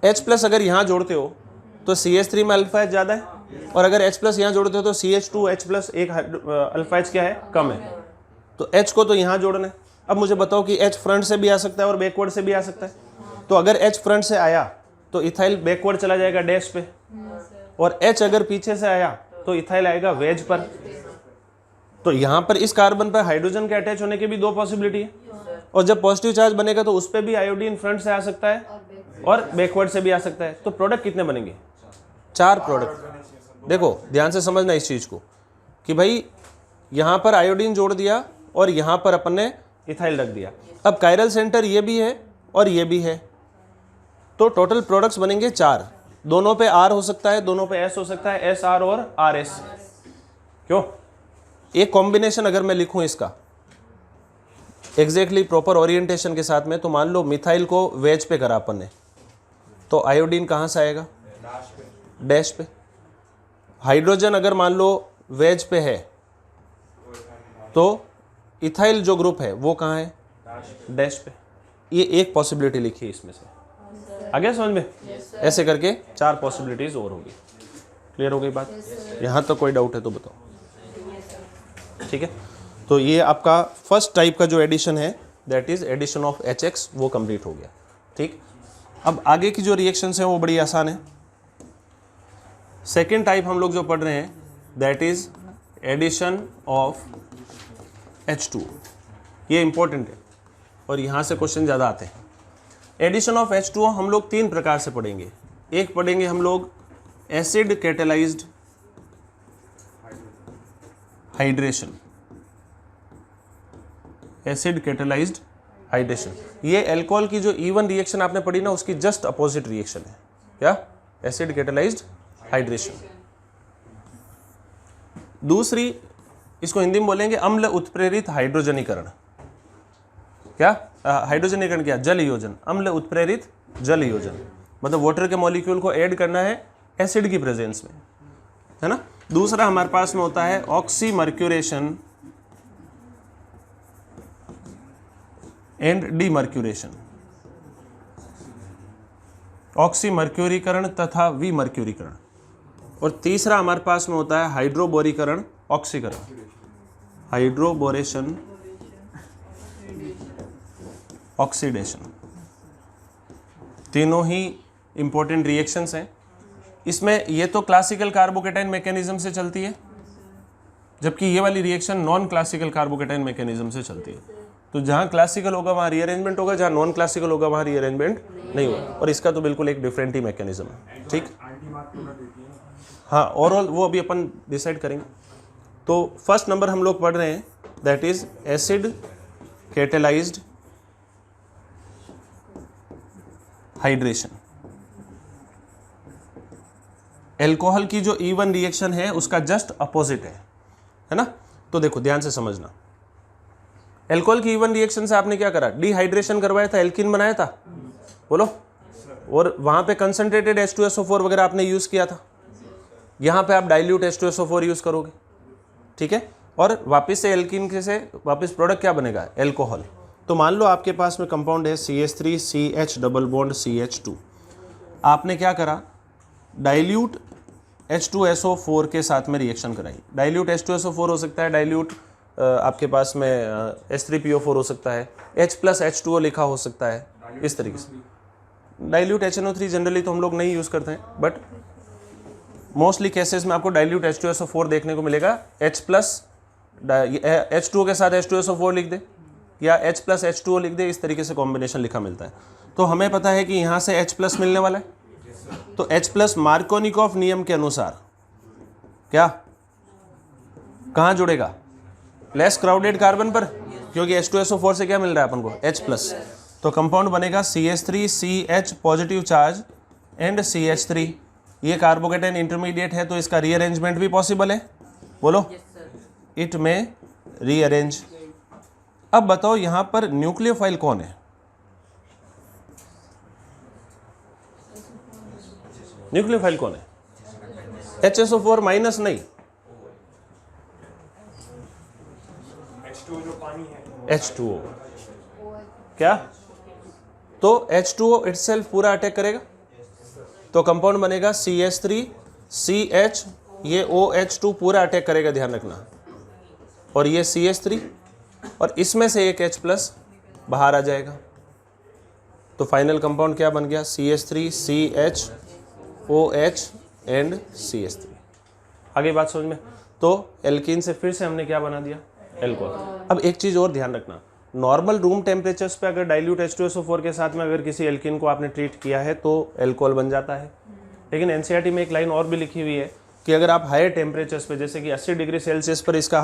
Speaker 1: H प्लस अगर यहाँ जोड़ते हो तो CH3 में अल्फा H ज़्यादा है, और अगर H प्लस यहाँ जोड़ते हो तो CH2H प्लस एक अल्फा H क्या है, कम है। तो H को तो यहाँ जोड़ना है। अब मुझे बताओ कि H फ्रंट से भी आ सकता है और बैकवर्ड से भी आ सकता है। तो अगर H फ्रंट से आया तो इथाइल बैकवर्ड चला जाएगा डैश पे, और H अगर पीछे से आया तो इथाइल आएगा वेज पर। तो यहाँ पर इस कार्बन पर हाइड्रोजन के अटैच होने की भी दो पॉसिबिलिटी है, और जब पॉजिटिव चार्ज बनेगा तो उस पर भी आयोडीन फ्रंट से आ सकता है और बैकवर्ड से भी आ सकता है। तो प्रोडक्ट कितने बनेंगे? 4 प्रोडक्ट। देखो ध्यान से समझना इस चीज़ को कि भाई यहाँ पर आयोडीन जोड़ दिया और यहाँ पर अपन ने इथाइल रख दिया। अब कायरल सेंटर ये भी है और ये भी है, तो टोटल प्रोडक्ट्स बनेंगे 4। दोनों पे R हो सकता है, दोनों पे S हो सकता है, SR और RS। क्यों? एक कॉम्बिनेशन अगर मैं लिखूं इसका एग्जैक्टली प्रॉपर ओरिएंटेशन के साथ में, तो मान लो मिथाइल को वेज पे करा अपन ने, तो आयोडीन कहाँ से आएगा? डैश पे। हाइड्रोजन अगर मान लो वेज पे है तो इथाइल जो ग्रुप है वो कहाँ है? डैश पे। ये एक पॉसिबिलिटी लिखी है इसमें से, आ गया समझ में? ऐसे करके 4 पॉसिबिलिटीज और होगी। क्लियर हो गई बात? यहाँ तक कोई डाउट है तो बताओ। ठीक है, तो ये आपका फर्स्ट टाइप का जो एडिशन है that is addition of HX, वो कंप्लीट हो गया। ठीक, अब आगे की जो रिएक्शंस हैं वो बड़ी आसान है। सेकेंड टाइप हम लोग जो पढ़ रहे हैं that is addition of H2। ये इंपॉर्टेंट है और यहाँ से क्वेश्चन ज़्यादा आते हैं। एडिशन ऑफ H2 हम लोग 3 प्रकार से पढ़ेंगे। एक पढ़ेंगे हम लोग acid catalysed hydration, acid catalysed hydration. ये अल्कोहल की जो E1 रिएक्शन आपने पढ़ी ना, उसकी जस्ट अपोजिट रिएक्शन है। क्या? Acid catalysed hydration. दूसरी, इसको हिंदी में बोलेंगे अम्ल उत्प्रेरित हाइड्रोजनीकरण। क्या? हाइड्रोजनीकरण क्या? जल योजन। अम्ल उत्प्रेरित जल योजन, मतलब वाटर के मॉलिक्यूल को ऐड करना है एसिड की प्रेजेंस में, है ना। दूसरा हमारे पास में होता है ऑक्सीमर्क्यूरेशन एंड डीमर्क्यूरेशन, ऑक्सीमर्क्यूरीकरण तथा विमर्क्यूरीकरण। और तीसरा हमारे पास में होता है हाइड्रोबोरीकरण ऑक्सीकरण, हाइड्रोबोरेशन ऑक्सीडेशन। तीनों ही इंपॉर्टेंट रिएक्शंस हैं। इसमें ये तो क्लासिकल कार्बोकेटाइन मैकेनिज्म से चलती है, जबकि ये वाली reaction non classical carbocation mechanism से चलती है। तो जहाँ क्लासिकल होगा वहाँ रीअरेंजमेंट होगा, जहाँ नॉन क्लासिकल होगा वहाँ रीअरेंजमेंट नहीं होगा, और इसका तो बिल्कुल एक डिफरेंट ही मैकेनिज्म है। ठीक, हाँ, ओवरऑल वो अभी अपन डिसाइड करेंगे। तो फर्स्ट नंबर हम लोग पढ़ रहे हैं that is acid catalysed hydration. Alcohol की जो E1 रिएक्शन है उसका जस्ट अपोजिट है ना। तो देखो ध्यान से समझना, एल्कोहल की E1 रिएक्शन से आपने क्या करा? डिहाइड्रेशन करवाया था, एल्कीन बनाया था, बोलो, और वहां पे कंसंट्रेटेड H2SO4 वगैरह आपने यूज किया था। यहाँ पे आप डाइल्यूट H2SO4 यूज करोगे, ठीक है, और वापस से एल्कीन के से वापस प्रोडक्ट क्या बनेगा? एल्कोहल। तो मान लो आपके पास में कंपाउंड है CH3CH डबल बॉन्ड CH2। आपने क्या करा? डाइल्यूट H2SO4 के साथ में रिएक्शन कराई। डाइल्यूट H2SO4 हो सकता है, डाइल्यूट आपके पास में H3PO4 हो सकता है, H+H2O लिखा हो सकता है, इस तरीके से। डाइल्यूट HNO3 जनरली तो हम लोग नहीं यूज़ करते हैं, बट मोस्टली केसेस में आपको डाइल्यूट H2SO4 देखने को मिलेगा। H2O के साथ H2SO4 लिख दे या H+H2O लिख दे, इस तरीके से कॉम्बिनेशन लिखा मिलता है। तो हमें पता है कि यहाँ से H+ मिलने वाला है, तो H+ मार्कोनिकॉफ नियम के अनुसार क्या कहाँ जुड़ेगा? लेस क्राउडेड कार्बन पर, क्योंकि H2SO4 से क्या मिल रहा है अपन को? H+। तो कंपाउंड बनेगा CH3CH positive charge and CH3। ये कार्बोकेटाइन इंटरमीडिएट है तो इसका रीअरेंजमेंट भी पॉसिबल है, बोलो, इट में रीअरेंज। अब बताओ यहाँ पर न्यूक्लियोफाइल कौन है? न्यूक्लियोफाइल कौन है? HSO4 माइनस नहीं,
Speaker 2: H2 जो पानी है,
Speaker 1: H2O क्या, तो H2O इटसेल्फ पूरा अटैक करेगा, तो कंपाउंड बनेगा CH3 CH, ये OH2 पूरा अटैक करेगा, ध्यान रखना, और ये CH3, और इसमें से एक H प्लस बाहर आ जाएगा, तो फाइनल कंपाउंड क्या बन गया, CH3 CH OH and CH3। आगे बात समझ में। तो एल्कीन से फिर से हमने क्या बना दिया, एल्कोहल। अब एक चीज़ और ध्यान रखना, नॉर्मल रूम टेम्परेचर्स पे अगर डाइल्यूट H2SO4 के साथ में अगर किसी एल्कीन को आपने ट्रीट किया है तो एल्कोहल बन जाता है। लेकिन एनसीईआरटी में एक लाइन और भी लिखी हुई है कि अगर आप हायर टेम्परेचर्स पे जैसे कि 80 डिग्री सेल्सियस पर इसका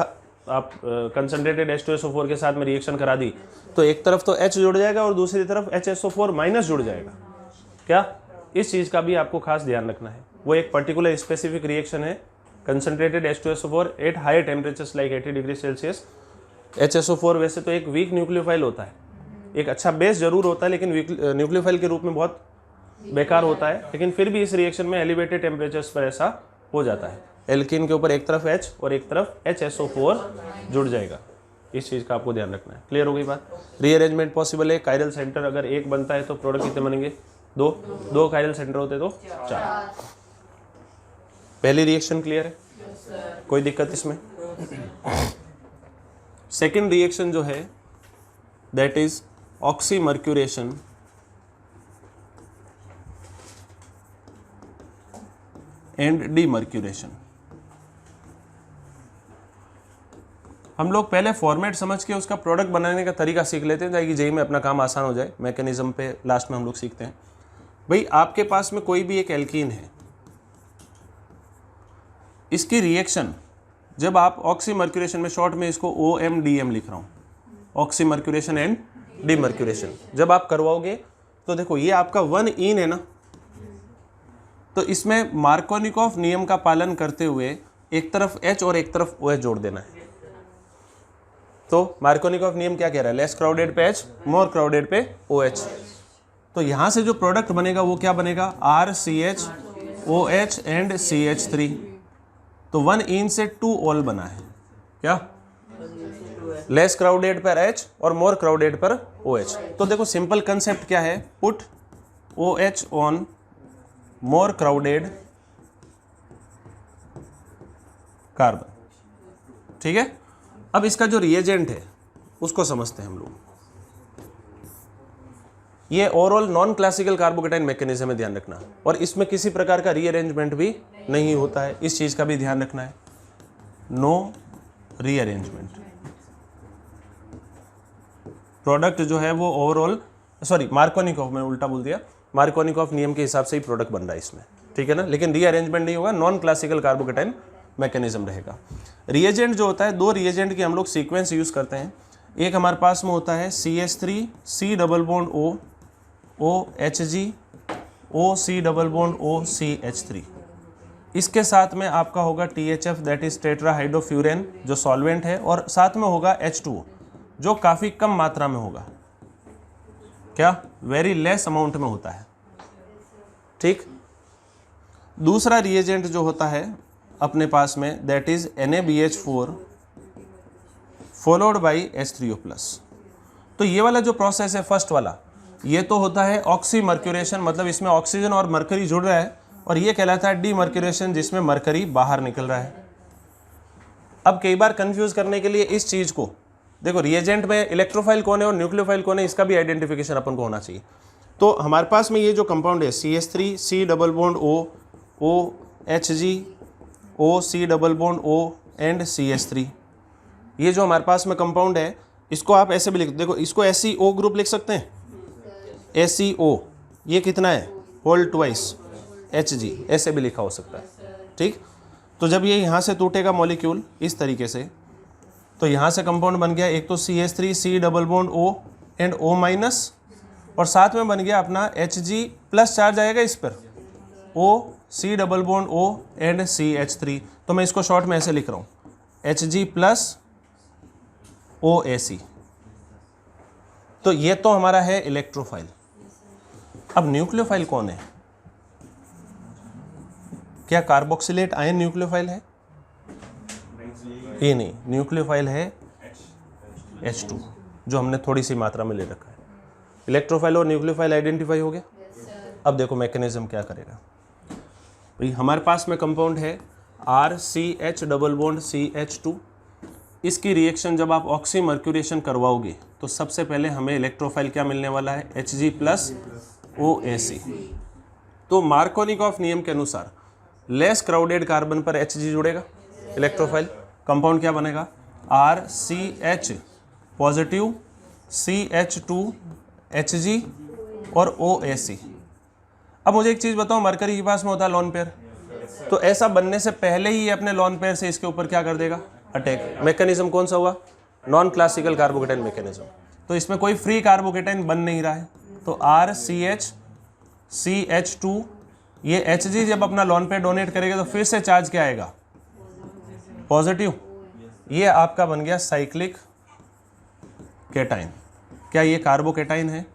Speaker 1: आप कंसनट्रेटेड H2SO4 के साथ में रिएक्शन करा दी तो एक तरफ तो H जुड़ जाएगा और दूसरी तरफ HSO4 माइनस जुड़ जाएगा। क्या, इस चीज़ का भी आपको खास ध्यान रखना है। वो एक पर्टिकुलर स्पेसिफिक रिएक्शन है, concentrated H2SO4 at higher temperatures like 80 degree Celsius. HSO4 वैसे तो एक वीक न्यूक्लियोफाइल होता है, एक अच्छा बेस जरूर होता है लेकिन न्यूक्लियोफाइल के रूप में बहुत बेकार होता है, लेकिन फिर भी इस रिएक्शन में एलिवेटेड टेम्परेचर्स पर ऐसा हो जाता है। एल्कीन के ऊपर एक तरफ H और एक तरफ HSO4 जुड़ जाएगा, इस चीज़ का आपको ध्यान रखना है। क्लियर हो गई बात। रीअरेंजमेंट पॉसिबल है, कायरल सेंटर अगर एक बनता है तो प्रोडक्ट कितने बनेंगे, दो कायरल सेंटर होते तो 4। पहली रिएक्शन क्लियर है, कोई दिक्कत इसमें। सेकेंड रिएक्शन जो है that is oxymercuration and demercuration. हम लोग पहले फॉर्मेट समझ के उसका प्रोडक्ट बनाने का तरीका सीख लेते हैं ताकि जेई में अपना काम आसान हो जाए। मैकेनिज्म पे लास्ट में हम लोग सीखते हैं। भाई आपके पास में कोई भी एक एल्कीन है, इसकी रिएक्शन जब आप ऑक्सीमर्क्यूरेशन में, शॉर्ट में इसको OMDM लिख रहा हूँ, ऑक्सीमर्क्यूरेशन एंड डीमर्क्यूरेशन, जब आप करवाओगे तो देखो ये आपका 1 इन है ना, तो इसमें मार्कोनिकॉफ नियम का पालन करते हुए एक तरफ H और एक तरफ OH जोड़ देना है। तो मार्कोनिकॉफ नियम क्या कह रहा है, लेस क्राउडेड पे H, मोर क्राउडेड पे OH। तो यहाँ से जो प्रोडक्ट बनेगा वो क्या बनेगा, RCH OH एंड CH3। तो 1 इन से 2 ऑल बना है, क्या, लेस क्राउडेड पर H और मोर क्राउडेड पर OH। तो देखो सिंपल कंसेप्ट क्या है, put OH on more crowded carbon, ठीक है। अब इसका जो रिएजेंट है उसको समझते हैं हम लोग। ये overall non classical carbocation mechanism है, ध्यान रखना, और इसमें किसी प्रकार का रीअरेंजमेंट भी नहीं होता है, इस चीज का भी ध्यान रखना है, नो रीअरेंजमेंट। प्रोडक्ट जो है वो ओवरऑल, सॉरी मार्कोनिकॉफ, मैंने उल्टा बोल दिया, मार्कोनिकॉफ नियम के हिसाब से ही प्रोडक्ट बन रहा है इसमें, ठीक है ना, लेकिन रीअरेंजमेंट नहीं होगा, नॉन क्लासिकल कार्बोकेटाइन मैकेनिज्म रहेगा। रिएजेंट जो होता है, 2 रिएजेंट की हम लोग सीक्वेंस यूज करते हैं। एक हमारे पास में होता है CH3 C double bond O OHG OC double bond O CH3। इसके साथ में आपका होगा THF दैट इज टेट्राहाइड्रोफ्यूरेन जो सॉल्वेंट है, और साथ में होगा H2O जो काफ़ी कम मात्रा में होगा, क्या, वेरी लेस अमाउंट में होता है, ठीक। दूसरा रिएजेंट जो होता है अपने पास में that is NaBH4 followed by H3O+। तो ये वाला जो प्रोसेस है फर्स्ट वाला, ये तो होता है ऑक्सीमर्क्यूरेशन, मतलब इसमें ऑक्सीजन और मरकरी जुड़ रहा है, और ये कहलाता है डीमर्क्यूरेशन जिसमें मरकरी बाहर निकल रहा है। अब कई बार कंफ्यूज करने के लिए इस चीज को देखो, रिएजेंट में इलेक्ट्रोफाइल कौन है और न्यूक्लियोफाइल कौन है, इसका भी आइडेंटिफिकेशन अपन को होना चाहिए। तो हमारे पास में ये जो कंपाउंड है CH3 C double bond O OHG OC double bond O and CH3, ये जो हमारे पास में कंपाउंड है इसको आप ऐसे भी लिख, देखो इसको SeO ग्रुप लिख सकते हैं, SeO, ये कितना है, होल ट्वाइस Hg, ऐसे भी लिखा हो सकता है, ठीक। तो जब ये यहाँ से टूटेगा मॉलिक्यूल इस तरीके से, तो यहाँ से कंपाउंड बन गया एक तो CH3 C double bond O and O-, और साथ में बन गया अपना Hg प्लस चार्ज आएगा इस पर O C double bond O and CH3। तो मैं इसको शॉर्ट में ऐसे लिख रहा हूँ Hg प्लस OAC। तो ये तो हमारा है इलेक्ट्रोफाइल। अब न्यूक्लियोफाइल कौन है, क्या कार्बोक्सिलेट आयन न्यूक्लियोफाइल है? ये नहीं, न्यूक्लियोफाइल है H2 जो हमने थोड़ी सी मात्रा में ले रखा है। इलेक्ट्रोफाइल और न्यूक्लियोफाइल आइडेंटिफाई हो गया। अब देखो मैकेनिज्म क्या करेगा भाई। हमारे पास में कंपाउंड है RCH डबल बॉन्ड CH2। इसकी रिएक्शन जब आप ऑक्सी मर्क्यूरेशन करवाओगे तो सबसे पहले हमें इलेक्ट्रोफाइल क्या मिलने वाला है? Hg plus OAC। तो मार्कोनिकॉफ नियम के अनुसार लेस क्राउडेड कार्बन पर Hg जुड़ेगा इलेक्ट्रोफाइल, कंपाउंड क्या बनेगा? RCH पॉजिटिव CH2 Hg और OAC। अब मुझे एक चीज़ बताओ, मरकरी के पास में होता है लॉन पेयर, तो ऐसा बनने से पहले ही ये अपने लॉन पेयर से इसके ऊपर क्या कर देगा? अटैक। मैकेनिज्म कौन सा हुआ? Non classical carbocation mechanism. तो इसमें कोई फ्री कार्बोकेटाइन बन नहीं रहा है, तो RCH CH2 ये Hg जब अपना लॉन पेयर डोनेट करेगा तो फिर से चार्ज क्या आएगा? पॉजिटिव। ये आपका बन गया साइक्लिक केटाइन। क्या ये कार्बोकेटाइन है?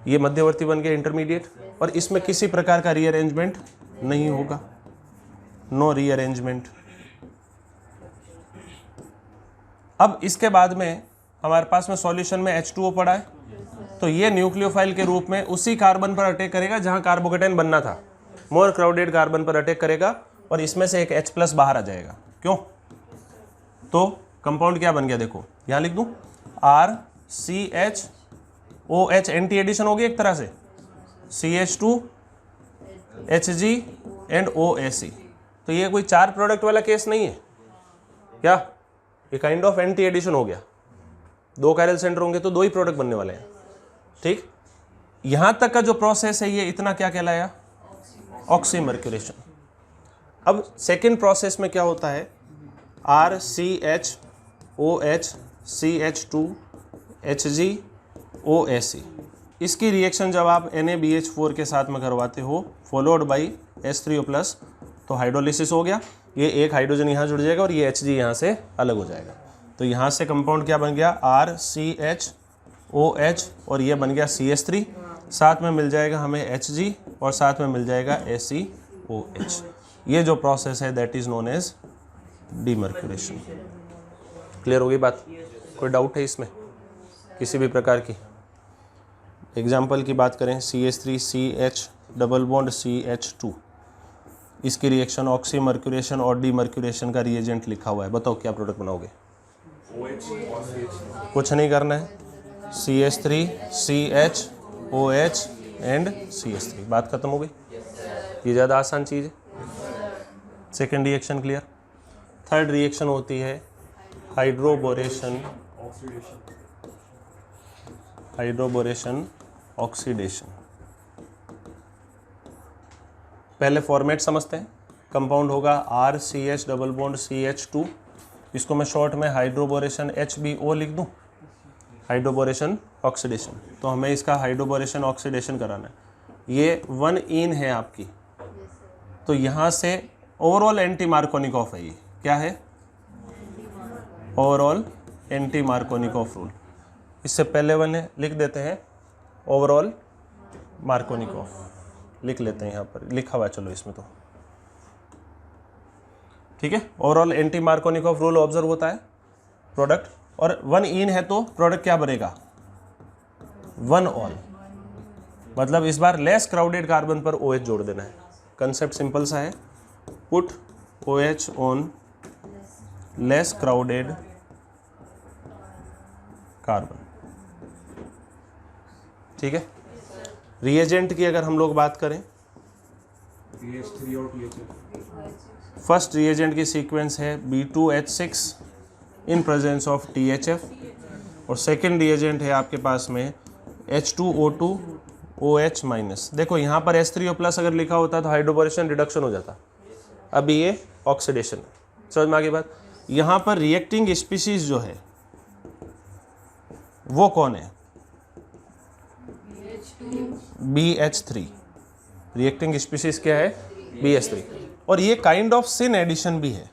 Speaker 1: ये मध्यवर्ती बन गया इंटरमीडिएट, और इसमें किसी प्रकार का रीअरेंजमेंट नहीं होगा, नो रीअरेंजमेंट। अब इसके बाद में हमारे पास में सॉल्यूशन में H2O पड़ा है, तो ये न्यूक्लियोफाइल के रूप में उसी कार्बन पर अटैक करेगा जहां कार्बोकेटाइन बनना था, मोर क्राउडेड कार्बन पर अटैक करेगा और इसमें से एक H+ बाहर आ जाएगा। क्यों? तो कंपाउंड क्या बन गया देखो, यहां लिख दूं RCHOH, एंटी एडिशन हो गई एक तरह से, CH2 Hg एंड OAC। तो ये कोई 4 प्रोडक्ट वाला केस नहीं है क्या? ये काइंड ऑफ एंटी एडिशन हो गया। 2 कायरल सेंटर होंगे तो 2 ही प्रोडक्ट बनने वाले हैं। ठीक, यहां तक का जो प्रोसेस है ये इतना क्या कहलाया? Oxy mercuration. अब सेकेंड प्रोसेस में क्या होता है? RCHOH CH2 Hg OAC। इसकी रिएक्शन जब आप NaBH4 के साथ में करवाते हो फॉलोड बाई H3O+, तो हाइड्रोलिसिस हो गया। ये एक हाइड्रोजन यहाँ जुड़ जाएगा और ये Hg यहाँ से अलग हो जाएगा। तो यहाँ से कंपाउंड क्या बन गया? RCHOH और ये बन गया CH3, साथ में मिल जाएगा हमें Hg और साथ में मिल जाएगा ACOH। ये जो प्रोसेस है that is known as demercuration. Clear हो गई बात? कोई डाउट है इसमें किसी भी प्रकार की? एग्जाम्पल की बात करें, CH3CH डबल बॉन्ड CH2, इसकी रिएक्शन ऑक्सी मर्क्यूरेशन और डीमर्क्यूरेशन का रिएजेंट लिखा हुआ है। बताओ क्या प्रोडक्ट बनाओगे? कुछ नहीं करना है, CH3CHOH एंड CH3, बात खत्म हो गई। ये ज़्यादा आसान चीज़ है। Second reaction clear. Third reaction होती है हाइड्रोबोरेशन ऑक्सीडेशन। पहले फॉर्मेट समझते हैं। कंपाउंड होगा RCH डबल बॉन्ड CH2, इसको मैं शॉर्ट में हाइड्रोबोरेशन HBO लिख दूं, हाइड्रोबोरेशन ऑक्सीडेशन। तो हमें इसका हाइड्रोबोरेशन ऑक्सीडेशन कराना है। ये 1 इन है आपकी, तो यहाँ से ओवरऑल एंटी मार्कोनिकॉफ है। ये क्या है? Overall anti Markovnikov rule. इससे पहले वाले लिख देते हैं ओवरऑल मार्कोनिकॉफ, लिख लेते हैं यहाँ पर, लिखा हुआ है चलो इसमें तो ठीक है। Overall anti Markovnikov rule observe होता है प्रोडक्ट, और 1 इन है तो प्रोडक्ट क्या बनेगा? 1 ऑल, मतलब इस बार लेस क्राउडेड कार्बन पर OH जोड़ देना है। कंसेप्ट सिंपल सा है, put OH on less crowded carbon. ठीक है। रिएजेंट की अगर हम लोग बात करें, फर्स्ट रिएजेंट की सीक्वेंस है B2H6 in presence of THF, और सेकेंड रिएजेंट है आपके पास में H2O2 OH-। देखो यहाँ पर H3O+ अगर लिखा होता तो हाइड्रोबोरेशन रिडक्शन हो जाता, अभी ये ऑक्सीडेशन है। समझ में आ गई बात? यहाँ पर रिएक्टिंग स्पीशीज जो है वो कौन है? BH3। रिएक्टिंग स्पीशीज क्या है? BH3। और ये काइंड ऑफ सिन एडिशन भी है,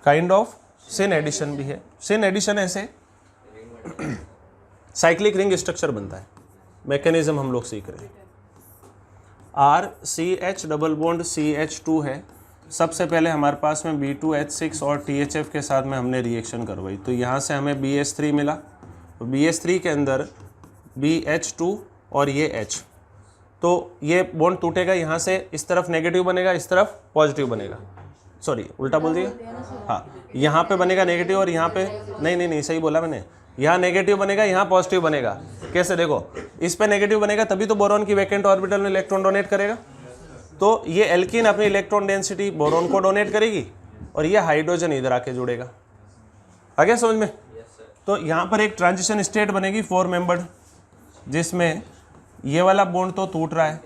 Speaker 1: काइंड ऑफ सिन एडिशन भी है। सिन एडिशन ऐसे साइक्लिक रिंग स्ट्रक्चर बनता है, मैकेनिज्म हम लोग सीख रहे हैं। RCH डबल बॉन्ड CH2 है। सबसे पहले हमारे पास में B2H6 और THF के साथ में हमने रिएक्शन करवाई, तो यहाँ से हमें BH3 मिला। तो BH3 के अंदर BH2 और ये H, तो ये बॉन्ड टूटेगा, यहाँ से इस तरफ नेगेटिव बनेगा, इस तरफ पॉजिटिव बनेगा। सॉरी, उल्टा बोल दिया। हाँ, यहाँ पे बनेगा नेगेटिव और यहाँ पे नहीं सही बोला मैंने। यहाँ नेगेटिव बनेगा, यहाँ पॉजिटिव बनेगा। कैसे? देखो, इस पे नेगेटिव बनेगा तभी तो बोरॉन की वैकेंट ऑर्बिटल में इलेक्ट्रॉन डोनेट करेगा। तो ये एल्कीन अपनी इलेक्ट्रॉन डेंसिटी बोरॉन को डोनेट करेगी और ये हाइड्रोजन इधर आके जुड़ेगा। आ गया समझ में? तो यहाँ पर एक ट्रांजिशन स्टेट बनेगी 4 मेंबर्ड, जिसमें ये वाला बॉन्ड तो टूट रहा है,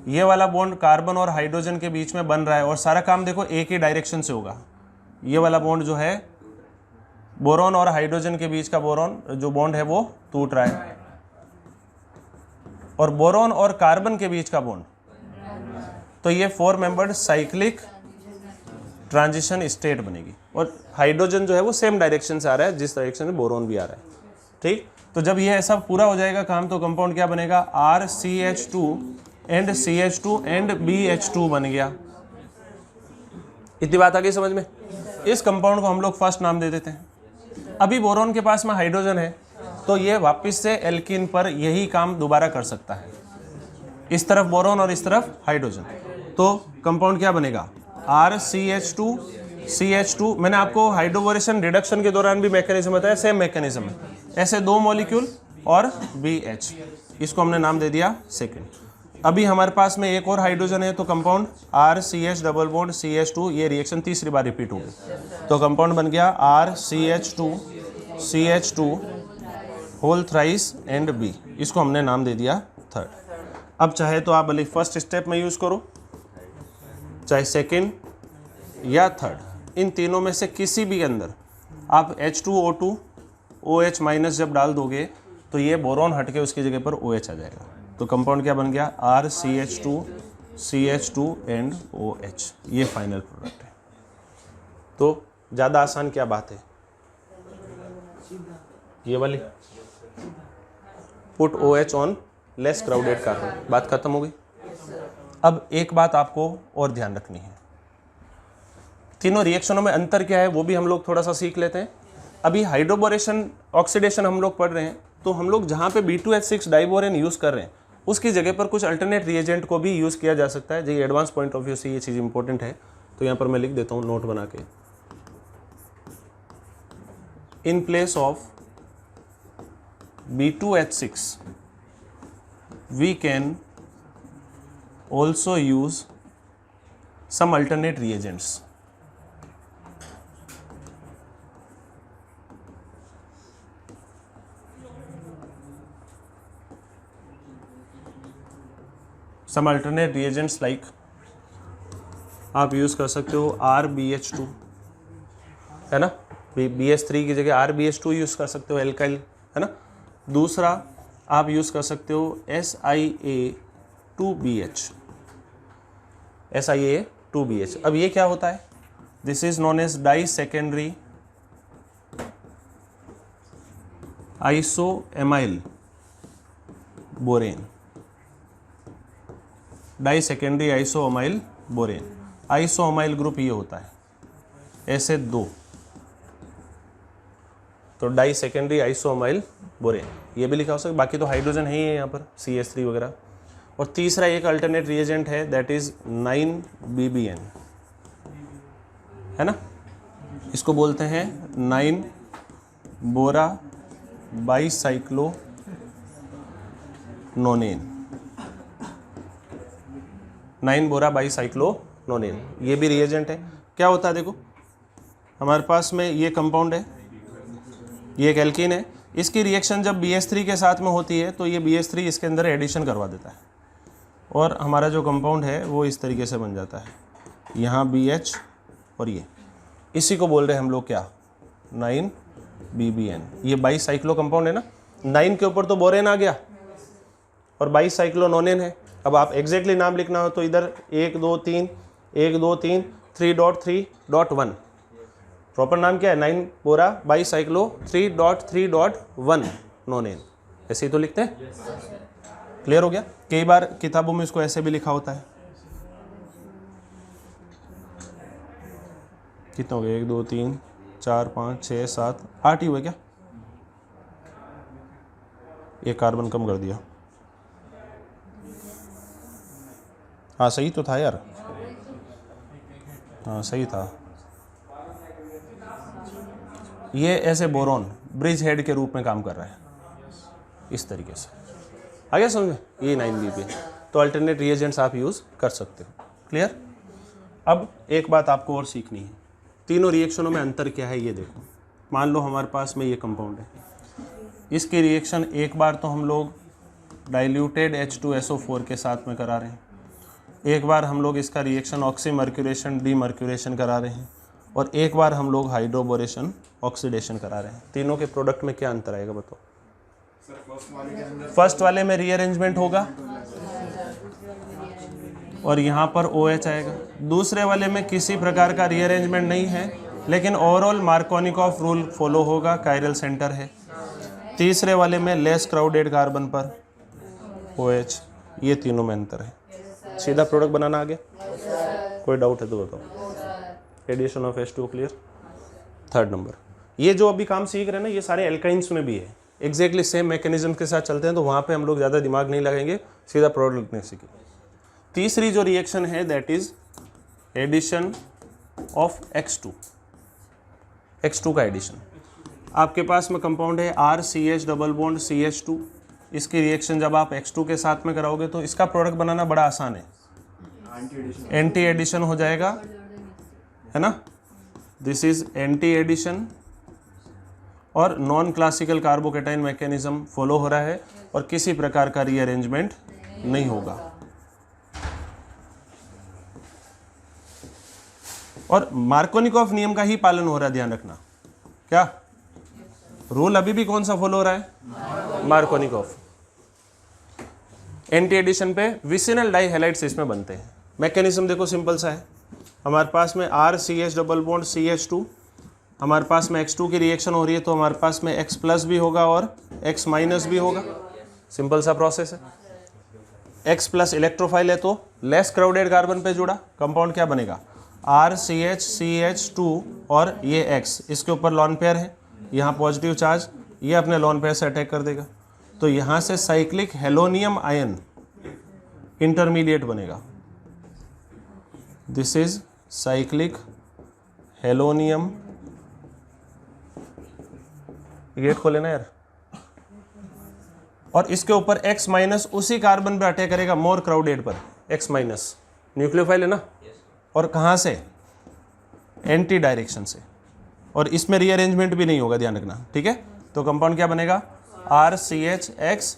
Speaker 1: ये वाला बॉन्ड कार्बन और हाइड्रोजन के बीच में बन रहा है, और सारा काम देखो एक ही डायरेक्शन से होगा। ये वाला बॉन्ड जो है बोरॉन और हाइड्रोजन के बीच का बोरॉन जो बॉन्ड है वो टूट रहा है, और बोरॉन और कार्बन के बीच का बॉन्ड, तो ये 4 मेंबर्ड साइक्लिक ट्रांजिशन स्टेट बनेगी। और हाइड्रोजन जो है वो सेम डायरेक्शन से आ रहा है जिस डायरेक्शन में बोरॉन भी आ रहा है। ठीक, तो जब ये ऐसा पूरा हो जाएगा काम, तो कंपाउंड क्या बनेगा? RCH2 and CH2 and BH2 बन गया। इतनी बात आ गई समझ में? इस कंपाउंड को हम लोग फर्स्ट नाम दे देते हैं। अभी बोरॉन के पास में हाइड्रोजन है, तो ये वापस से एल्कीन पर यही काम दोबारा कर सकता है। इस तरफ बोरॉन और इस तरफ हाइड्रोजन, तो कंपाउंड क्या बनेगा? RCH2 CH2। मैंने आपको हाइड्रोबोरेशन रिडक्शन के दौरान भी मैकेनिज्म बताया, सेम मैकेनिज्म है। ऐसे 2 मॉलिक्यूल और BH, इसको हमने नाम दे दिया सेकेंड। अभी हमारे पास में एक और हाइड्रोजन है, तो compound RCH double bond CH2, ये रिएक्शन तीसरी बार रिपीट होगी, तो कंपाउंड बन गया RCH2 CH2 whole thrice and B, इसको हमने नाम दे दिया थर्ड। अब चाहे तो आप भले फर्स्ट स्टेप में यूज़ करो, चाहे सेकेंड या थर्ड, इन तीनों में से किसी भी अंदर आप H2O2 OH माइनस जब डाल दोगे तो ये बोरॉन हट के उसकी जगह पर OH आ जाएगा। तो कंपाउंड क्या बन गया? RCH2 CH2 एंड OH, ये फाइनल प्रोडक्ट है। तो ज़्यादा आसान क्या बात है? ये वाली put OH on less crowded carbon, बात खत्म हो गई। अब एक बात आपको और ध्यान रखनी है, तीनों रिएक्शनों में अंतर क्या है वो भी हम लोग थोड़ा सा सीख लेते हैं। अभी हाइड्रोबोरेशन ऑक्सीडेशन हम लोग पढ़ रहे हैं, तो हम लोग जहाँ पे B2H6 डाइबोरेन यूज़ कर रहे हैं उसकी जगह पर कुछ अल्टरनेट रिएजेंट को भी यूज़ किया जा सकता है। जी, एडवांस पॉइंट ऑफ व्यू से ये चीज़ इंपॉर्टेंट है, तो यहाँ पर मैं लिख देता हूँ नोट बना के। In place of B2H6 we can also use some alternate reagents. Some alternate reagents like आप यूज़ कर सकते हो RBH2, है ना, BH3 की जगह RBH2 यूज़ कर सकते हो, एल्काइल, है ना। दूसरा आप यूज़ कर सकते हो SiA2BH। अब ये क्या होता है? This is known as di secondary isoamyl borane. Di secondary isoamyl borane, isoamyl group ये होता है, ऐसे 2, तो डाई सेकेंडरी आइसोएमाइल बोरेन ये भी लिखा हो सकता है। बाकी तो हाइड्रोजन है ही है यहाँ पर, CH3 वगैरह। और तीसरा एक अल्टरनेट रिएजेंट है, दैट इज 9BBN, है ना, इसको बोलते हैं 9 बोरा बाईसाइक्लोनोनेन। 9 बोरा बाईसाइक्लोनोनेन ये भी रिएजेंट है। क्या होता है देखो, हमारे पास में ये कंपाउंड है, ये एक एल्कीन है, इसकी रिएक्शन जब BH3 के साथ में होती है तो ये BH3 इसके अंदर एडिशन करवा देता है, और हमारा जो कंपाउंड है वो इस तरीके से बन जाता है, यहाँ BH और ये, इसी को बोल रहे हैं हम लोग क्या, 9BBN। ये बाईसाइक्लो कंपाउंड है ना, 9 के ऊपर तो बोरेन आ गया और बाईसाइक्लोनोनेन है। अब आप एग्जैक्टली नाम लिखना हो तो इधर 1 2 3 3.3.1 प्रॉपर नाम क्या है, 9 बोरा बाईसाइक्लो 3.3.1 नोनेन, ऐसे ही तो लिखते हैं। क्लियर हो गया? कई बार किताबों में इसको ऐसे भी लिखा होता है। कितने हो गए? 1 2 3 4 5 6 7 8 ही हुए क्या? ये कार्बन कम कर दिया। हाँ सही तो था यार, हाँ सही था। ये ऐसे बोरॉन ब्रिज हेड के रूप में काम कर रहा है इस तरीके से। आ गया समझ में? ये 9 है, तो अल्टरनेट रिएजेंट्स आप यूज़ कर सकते हो। क्लियर? अब एक बात आपको और सीखनी है, तीनों रिएक्शनों में अंतर क्या है ये देखो। मान लो हमारे पास में ये कंपाउंड है, इसकी रिएक्शन एक बार तो हम लोग डाइल्यूटेड H2SO4 के साथ में करा रहे हैं, एक बार हम लोग इसका रिएक्शन ऑक्सीमर्क्यूरेशन डीमर्क्यूरेशन करा रहे हैं, और एक बार हम लोग हाइड्रोबोरेशन ऑक्सीडेशन करा रहे हैं। तीनों के प्रोडक्ट में क्या अंतर आएगा बताओ? फर्स्ट वाले में रीअरेंजमेंट होगा और यहाँ पर OH आएगा। दूसरे वाले में किसी प्रकार का रीअरेंजमेंट नहीं है, लेकिन ओवरऑल मार्कोनिकॉफ रूल फॉलो होगा, कायरल सेंटर है। तीसरे वाले में लेस क्राउडेड कार्बन पर OH। ये तीनों में अंतर है। सीधा प्रोडक्ट बनाना आ गया? कोई डाउट है तो बताओ। Addition of H2O clear? Third number, ये जो अभी काम सीख रहे हैं ना, ये सारे एल्काइंस में भी है, एग्जैक्टली सेम मैकेनिज्म के साथ चलते हैं, तो वहाँ पे हम लोग ज़्यादा दिमाग नहीं लगाएंगे, सीधा प्रोडक्ट लिखने सीखेंगे। तीसरी जो रिएक्शन है that is addition of X2 का एडिशन। आपके पास में कंपाउंड है RCH डबल बॉन्ड CH2। इसकी रिएक्शन जब आप X2 के साथ में कराओगे तो इसका प्रोडक्ट बनाना बड़ा आसान है, एंटी एडिशन हो जाएगा, है ना? दिस इज एंटी एडिशन और non classical carbocation mechanism follow हो रहा है और किसी प्रकार का रीअरेंजमेंट नहीं होगा। और मार्कोनिकॉफ नियम का ही पालन हो रहा है, ध्यान रखना। क्या रूल अभी भी कौन सा फॉलो हो रहा है? मार्कोनिकॉफ। एंटी एडिशन पे विसिनल डाइहैलाइड्स इसमें बनते हैं। मैकेनिज्म देखो सिंपल सा है, हमारे पास में RCH डबल बॉन्ड CH2, हमारे पास में X2 की रिएक्शन हो रही है तो हमारे पास में X प्लस भी होगा और X माइनस भी होगा। सिंपल सा प्रोसेस है। X प्लस इलेक्ट्रोफाइल है तो लेस क्राउडेड कार्बन पे जुड़ा, कंपाउंड क्या बनेगा? RCH CH2 और ये X, इसके ऊपर लॉन पेयर है, यहाँ पॉजिटिव चार्ज, ये अपने लॉन पेयर से अटैक कर देगा, तो यहाँ से साइक्लिक हेलोनियम आयन इंटरमीडिएट बनेगा। दिस इज साइक्लिक हेलोनियम, गेट खोले ना यार, और इसके ऊपर X माइनस उसी कार्बन पे अटैक करेगा मोर क्राउडेड पर, X माइनस न्यूक्लियोफाइल है ना, और कहाँ से? एंटी डायरेक्शन से, और इसमें रीअरेंजमेंट भी नहीं होगा, ध्यान रखना, ठीक है? तो कंपाउंड क्या बनेगा? RCHX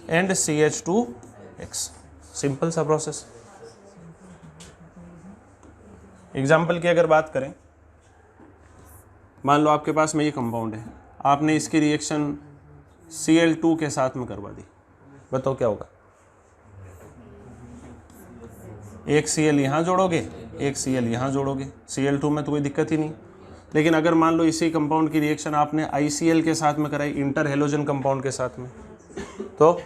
Speaker 1: and CH2X। सिंपल सा प्रोसेस। एग्जाम्पल की अगर बात करें, मान लो आपके पास में ये कंपाउंड है, आपने इसकी रिएक्शन Cl2 के साथ में करवा दी, बताओ क्या होगा? एक Cl यहाँ जोड़ोगे, एक Cl यहाँ जोड़ोगे, Cl2 में तो कोई दिक्कत ही नहीं। लेकिन अगर मान लो इसी कंपाउंड की रिएक्शन आपने ICl के साथ में कराई, इंटर हेलोजन कंपाउंड के साथ में, तो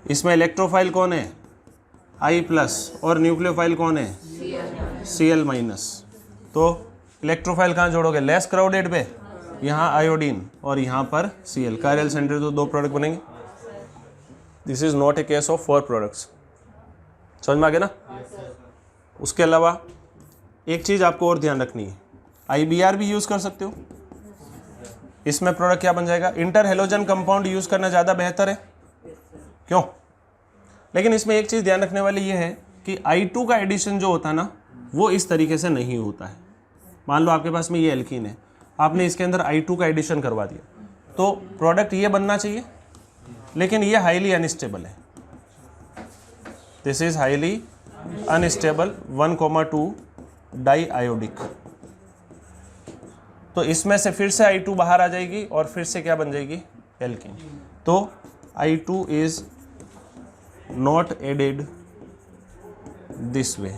Speaker 1: इसमें इलेक्ट्रोफाइल कौन है? I प्लस, और न्यूक्लियोफाइल कौन है? Cl minus. तो इलेक्ट्रोफाइल कहाँ जोड़ोगे? लेस क्राउडेड पे, यहाँ आयोडीन और यहाँ पर Cl, कायरल सेंटर, तो 2 प्रोडक्ट बनेंगे। This is not a case of 4 products. समझ में आ गया ना? उसके अलावा एक चीज़ आपको और ध्यान रखनी है, IBR भी यूज़ कर सकते हो। इसमें प्रोडक्ट क्या बन जाएगा? इंटर हेलोजन कंपाउंड यूज़ करना ज़्यादा बेहतर है। क्यों? लेकिन इसमें एक चीज़ ध्यान रखने वाली ये है कि I2 का एडिशन जो होता है ना, वो इस तरीके से नहीं होता है। मान लो आपके पास में ये एल्कीन है, आपने इसके अंदर I2 का एडिशन करवा दिया, तो प्रोडक्ट ये बनना चाहिए, लेकिन ये हाईली अनस्टेबल है। This is highly unstable 1,2 di iodic. तो इसमें से फिर से I2 बाहर आ जाएगी और फिर से क्या बन जाएगी? एल्कीन। तो I2 is not added this way.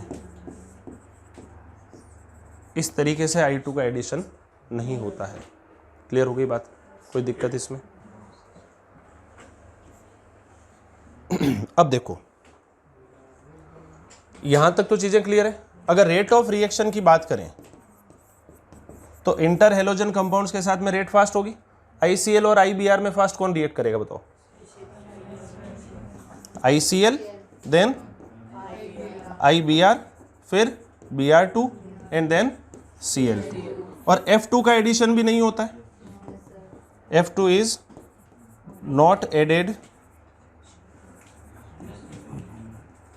Speaker 1: इस तरीके से I2 का एडिशन नहीं होता है। क्लियर हो गई बात? कोई दिक्कत इसमें? अब देखो यहां तक तो चीजें क्लियर है। अगर रेट ऑफ रिएक्शन की बात करें तो इंटर हेलोजन कंपाउंड्स के साथ में रेट फास्ट होगी। ICl और IBr में फास्ट कौन रिएक्ट करेगा बताओ? ICl देन IBr फिर Br2 एंड देन Cl2। और F2 का एडिशन भी नहीं होता है। F2 is not added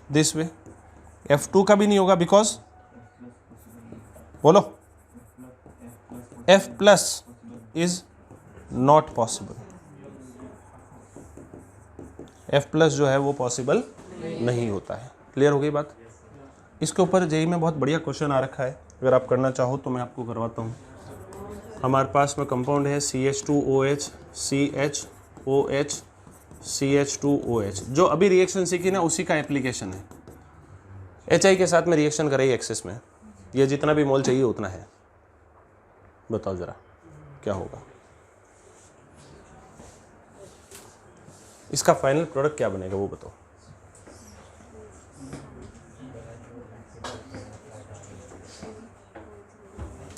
Speaker 1: this way. F2 का भी नहीं होगा बिकॉज बोलो F plus is not possible. F plus जो है वो पॉसिबल नहीं होता है। क्लियर हो गई बात? इसके ऊपर जेई में बहुत बढ़िया क्वेश्चन आ रखा है, अगर आप करना चाहो तो मैं आपको करवाता हूँ। हमारे पास में कंपाउंड है CH2OH CHOH CH2OH, जो अभी रिएक्शन सीखी ना उसी का एप्लीकेशन है। HI के साथ में रिएक्शन करेगी एक्सेस में, ये जितना भी मोल चाहिए उतना है। बताओ जरा क्या होगा? इसका फाइनल प्रोडक्ट क्या बनेगा वो बताओ।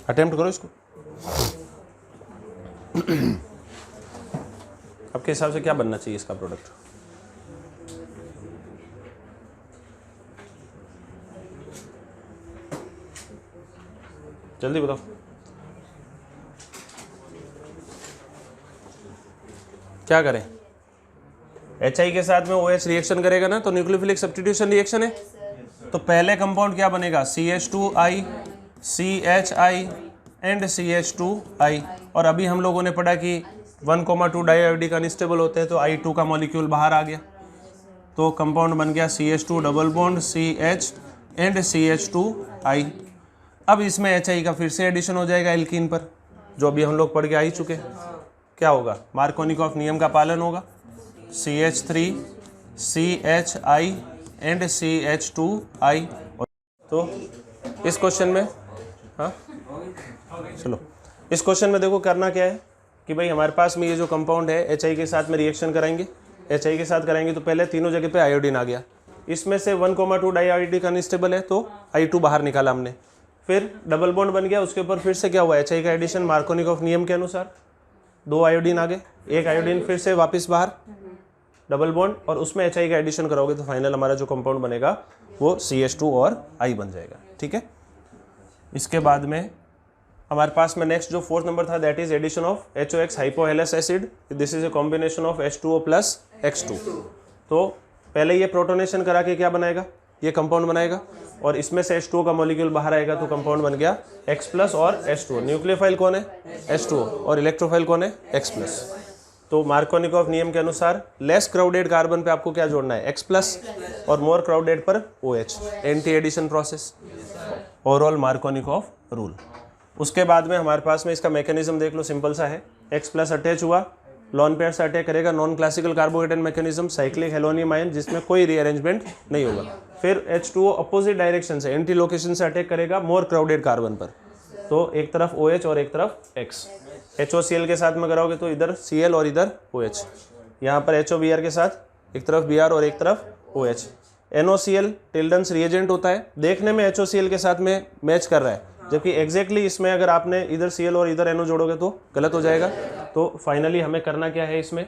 Speaker 1: अटेम्प्ट करो इसको। आपके हिसाब से क्या बनना चाहिए इसका प्रोडक्ट? जल्दी बताओ। क्या करें? HI के साथ में OH रिएक्शन करेगा ना तो न्यूक्लियोफिलिक सब्स्टिट्यूशन रिएक्शन है। तो पहले कंपाउंड क्या बनेगा? CH2I CHI and CH2I। और अभी हम लोगों ने पढ़ा कि 1,2 डाइआयोडिक अनस्टेबल होते हैं तो I2 का मॉलिक्यूल बाहर आ गया, तो कंपाउंड बन गया CH2 double bond CH and CH2I। अब इसमें HI का फिर से एडिशन हो जाएगा एल्कीन पर, जो अभी हम लोग पढ़ के आ ही चुके। क्या होगा? मार्कोनिकॉफ नियम का पालन होगा। CH3 CHI and CH2I। तो इस क्वेश्चन में चलो इस क्वेश्चन में देखो करना क्या है कि भाई हमारे पास में ये जो कंपाउंड है HI के साथ में रिएक्शन कराएंगे। HI के साथ कराएंगे तो पहले तीनों जगह पे आयोडीन आ गया। इसमें से 1,2 डाइआयोडिक अनस्टेबल है तो I2 बाहर निकाला हमने। फिर डबल बॉन्ड बन गया, उसके ऊपर फिर से क्या हुआ? HI का एडिशन मार्कोनिकॉफ नियम के अनुसार 2 आयोडीन आ गए, एक आयोडीन फिर से वापस बाहर डबल बॉन्ड, और उसमें HI का एडिशन करोगे तो फाइनल हमारा जो कंपाउंड बनेगा वो CH2 और I बन जाएगा। ठीक है। इसके बाद में हमारे पास में नेक्स्ट जो 4th नंबर था that is addition of HOX hypohalous acid. This is a combination of H2O plus X2। तो पहले ये प्रोटोनेशन करा के क्या बनाएगा? ये कंपाउंड बनाएगा, और इसमें से H2O का मॉलिक्यूल बाहर आएगा तो कंपाउंड बन गया X प्लस और H2O। न्यूक्लियोफाइल कौन है? H2O, और इलेक्ट्रोफाइल कौन है? X plus. तो मार्कोनिकॉफ नियम के अनुसार लेस क्राउडेड कार्बन पे आपको क्या जोड़ना है? X प्लस, और मोर क्राउडेड पर OH। Anti addition process, overall Markovnikov rule. उसके बाद में हमारे पास में इसका मैकेनिज्म देख लो, सिंपल सा है। X प्लस अटैच हुआ, लॉन पेयर से अटैक करेगा, non classical carbocation mechanism, cyclic halonium ion जिसमें कोई रीअरेंजमेंट नहीं होगा। फिर H2O अपोजिट डायरेक्शन से एंटी लोकेशन से अटैक करेगा मोर क्राउडेड कार्बन पर, तो एक तरफ OH और एक तरफ X। HOCl के साथ में कराओगे तो इधर Cl और इधर OH। यहाँ पर HOBr के साथ एक तरफ Br और एक तरफ OH। NOCl टिल्डन्स रिएजेंट होता है, देखने में HOCl के साथ में मैच कर रहा है, जबकि एग्जैक्टली इसमें अगर आपने इधर Cl और इधर NO जोड़ोगे तो गलत हो जाएगा। तो फाइनली हमें करना क्या है? इसमें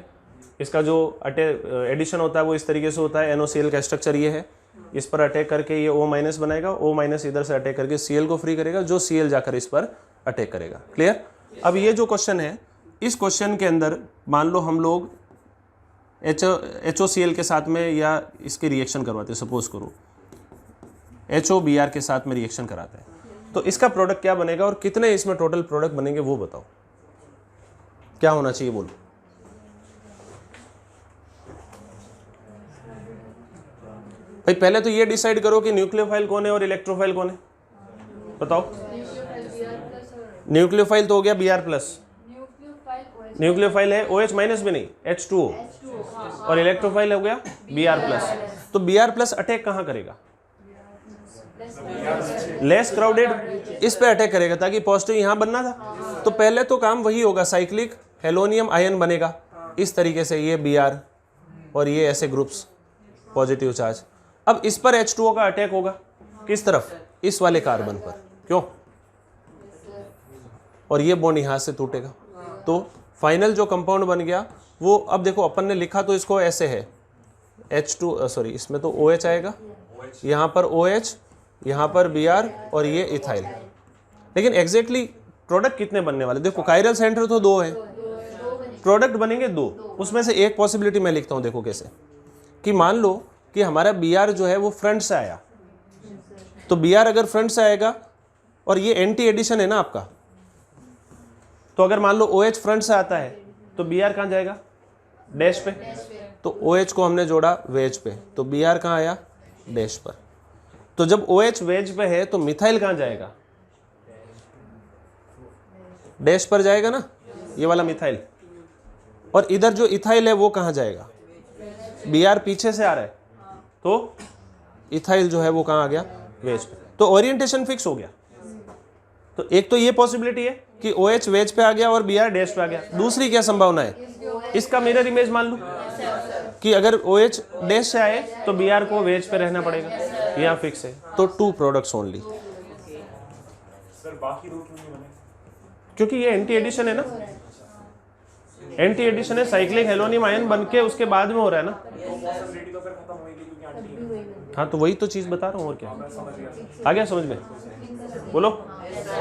Speaker 1: इसका जो एडिशन होता है वो इस तरीके से होता है। NOCl का स्ट्रक्चर ये है, इस पर अटैक करके ये O- बनाएगा, O- इधर से अटैक करके Cl को फ्री करेगा, जो Cl जाकर इस पर अटैक करेगा। क्लियर? अब ये जो क्वेश्चन है, इस क्वेश्चन के अंदर मान लो हम लोग HOCl के साथ में या इसके रिएक्शन करवाते हैं, सपोज करो HOBr के साथ में रिएक्शन कराते हैं, तो इसका प्रोडक्ट क्या बनेगा और कितने इसमें टोटल प्रोडक्ट बनेंगे वो बताओ। क्या होना चाहिए बोलो। भाई पहले तो ये डिसाइड करो कि न्यूक्लियोफाइल कौन है और इलेक्ट्रोफाइल कौन है, बताओ। न्यूक्लियोफाइल तो हो गया Br प्लस, न्यूक्लियोफाइल है OH माइनस भी नहीं, H2O, और इलेक्ट्रोफाइल हो गया Br प्लस। तो Br प्लस अटैक कहाँ करेगा? लेस क्राउडेड, इस पे अटैक करेगा ताकि पॉजिटिव यहां बनना था। तो पहले तो काम वही होगा, साइक्लिक हेलोनियम आयन बनेगा इस तरीके से, ये Br और ये ऐसे ग्रुप्स, पॉजिटिव चार्ज। अब इस पर H2O का अटैक होगा, किस तरफ, इस वाले कार्बन पर, क्यों, और ये बॉन्ड यहां से टूटेगा। तो फाइनल जो कंपाउंड बन गया वो, अब देखो अपन ने लिखा तो इसको ऐसे है H2 सॉरी इसमें तो OH आएगा, यहाँ पर OH, यहाँ पर Br और ये इथाइल। लेकिन एग्जैक्टली प्रोडक्ट कितने बनने वाले, देखो कायरल सेंटर तो 2 है, प्रोडक्ट बनेंगे 2। उसमें से एक पॉसिबिलिटी मैं लिखता हूँ, देखो कैसे, कि मान लो कि हमारा Br जो है वो फ्रंट से आया, तो Br अगर फ्रंट से आएगा और ये एंटी एडिशन है ना आपका, तो अगर मान लो OH फ्रंट से आता है तो Br कहाँ जाएगा, डैश पे, तो OH को हमने जोड़ा वेज पे, तो Br कहाँ आया, डैश पर। तो जब OH वेज पे है तो मिथाइल कहाँ जाएगा, डैश पर जाएगा ना, ये वाला मिथाइल। और इधर जो इथाइल है वो कहाँ जाएगा, Br पीछे से आ रहा है, तो इथाइल जो है वो कहाँ आ गया, वेज पे। तो ओरिएंटेशन फिक्स हो गया। तो एक तो ये पॉसिबिलिटी है कि OH वेज पे आ गया और Br डैश पे आ गया। दूसरी क्या संभावना है, इसका मिरर इमेज मान लो कि अगर OH डैश से आए तो Br को वेज पे रहना पड़ेगा, यहाँ फिक्स है। तो 2 प्रोडक्ट्स ओनली।
Speaker 2: सर बाकी 2 क्यों नहीं बने?
Speaker 1: क्योंकि ये एंटी एडिशन है ना, एंटी एडिशन है, साइक्लिक हेलोनियम आयन बन के उसके बाद में हो रहा है ना।
Speaker 2: पॉसिबिलिटी तो फिर खत्म होगी क्योंकि आंटी।
Speaker 1: हाँ तो वही तो चीज़ बता रहा हूँ, और क्या आ गया समझ में, बोलो।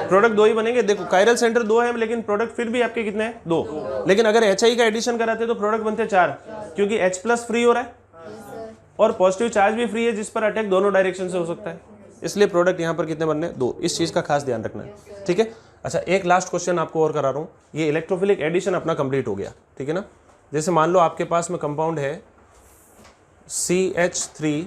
Speaker 1: प्रोडक्ट 2 ही बनेंगे। देखो कायरल सेंटर 2 है लेकिन प्रोडक्ट फिर भी आपके कितने हैं, 2। लेकिन अगर HI का एडिशन कराते तो प्रोडक्ट बनते 4, क्योंकि H+ फ्री हो रहा है और पॉजिटिव चार्ज भी फ्री है जिस पर अटैक दोनों डायरेक्शन से हो सकता है, इसलिए प्रोडक्ट यहाँ पर कितने बनने, 2। इस चीज़ का खास ध्यान रखना है, ठीक है। अच्छा एक लास्ट क्वेश्चन आपको और करा रहा हूँ, ये इलेक्ट्रोफिलिक एडिशन अपना कंप्लीट हो गया, ठीक है ना। जैसे मान लो आपके पास में कंपाउंड है CH3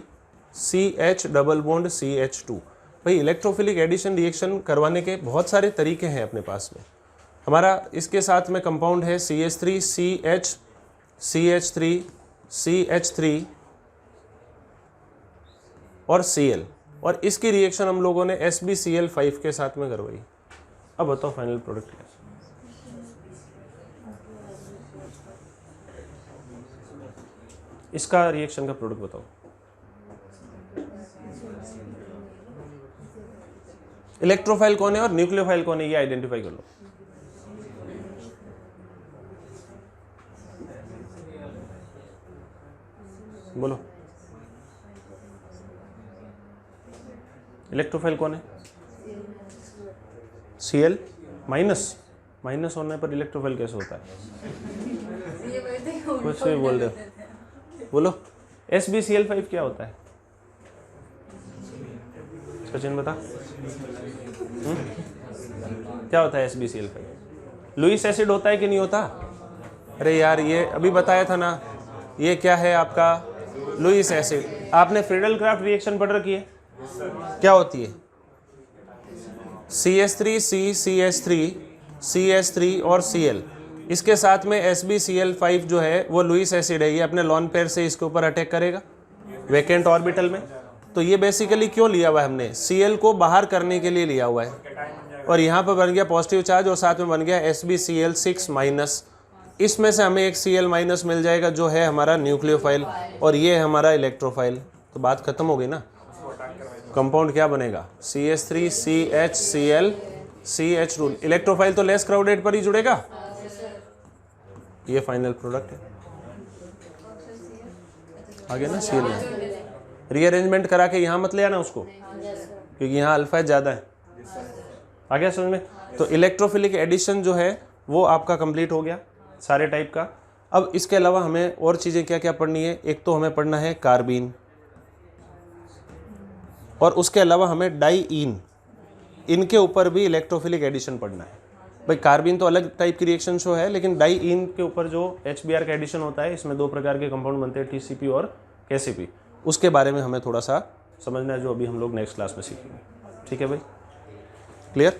Speaker 1: CH double bond CH2। भाई इलेक्ट्रोफिलिक एडिशन रिएक्शन करवाने के बहुत सारे तरीके हैं अपने पास में। हमारा इसके साथ में कंपाउंड है CH3 CH CH3 CH3 और Cl, और इसकी रिएक्शन हम लोगों ने SbCl5 के साथ में करवाई। अब बताओ फाइनल प्रोडक्ट क्या है। इसका रिएक्शन का प्रोडक्ट बताओ। इलेक्ट्रोफाइल कौन है और न्यूक्लियोफाइल कौन है, ये आइडेंटिफाई कर लो। बोलो इलेक्ट्रोफाइल कौन है, Cl माइनस, माइनस होने पर इलेक्ट्रोफाइल कैसे होता है, कुछ भी बोल रहे हो, बोलो। SbCl5 क्या होता है, सचिन बता। क्या होता है SbCl5, लुईस एसिड होता है कि नहीं होता। अरे यार ये अभी बताया था ना, ये क्या है आपका लुईस एसिड। आपने फ्रीडल क्राफ्ट रिएक्शन पढ़ रखी है, क्या होती है, CH3C CH3 CH3 और Cl, इसके साथ में SbCl5 जो है वो लुईस एसिड है, ये अपने लॉन पेयर से इसके ऊपर अटैक करेगा वैकेंट ऑर्बिटल में। तो ये बेसिकली क्यों लिया हुआ है हमने, Cl को बाहर करने के लिए लिया हुआ है, और यहाँ पर बन गया पॉजिटिव चार्ज और साथ में बन गया SbCl6 माइनस। इसमें से हमें एक Cl माइनस मिल जाएगा जो है हमारा न्यूक्लियोफाइल, और ये है हमारा इलेक्ट्रोफाइल। तो बात खत्म हो गई ना। कंपाउंड क्या बनेगा, CH3 CHCl CH2। इलेक्ट्रोफाइल तो लेस क्राउडेड पर ही जुड़ेगा, ये फाइनल प्रोडक्ट है। आगे ना Cl में रीअरेंजमेंट करा के यहाँ मत ले आना उसको, क्योंकि यहाँ अल्फा ज़्यादा है। आ गया समझ में। तो इलेक्ट्रोफिलिक एडिशन जो है वो आपका कंप्लीट हो गया सारे टाइप का। अब इसके अलावा हमें और चीज़ें क्या क्या पढ़नी है, एक तो हमें पढ़ना है कार्बीन, और उसके अलावा हमें डाईईन, इनके ऊपर भी इलेक्ट्रोफिलिक एडिशन पढ़ना है। भाई कार्बीन तो अलग टाइप की रिएक्शन शो है, लेकिन डाईईन के ऊपर जो HBr का एडिशन होता है, इसमें 2 प्रकार के कंपाउंड बनते हैं, TCP और KCP। उसके बारे में हमें थोड़ा सा समझना है, जो अभी हम लोग नेक्स्ट क्लास में सीखेंगे। ठीक है भाई, क्लियर।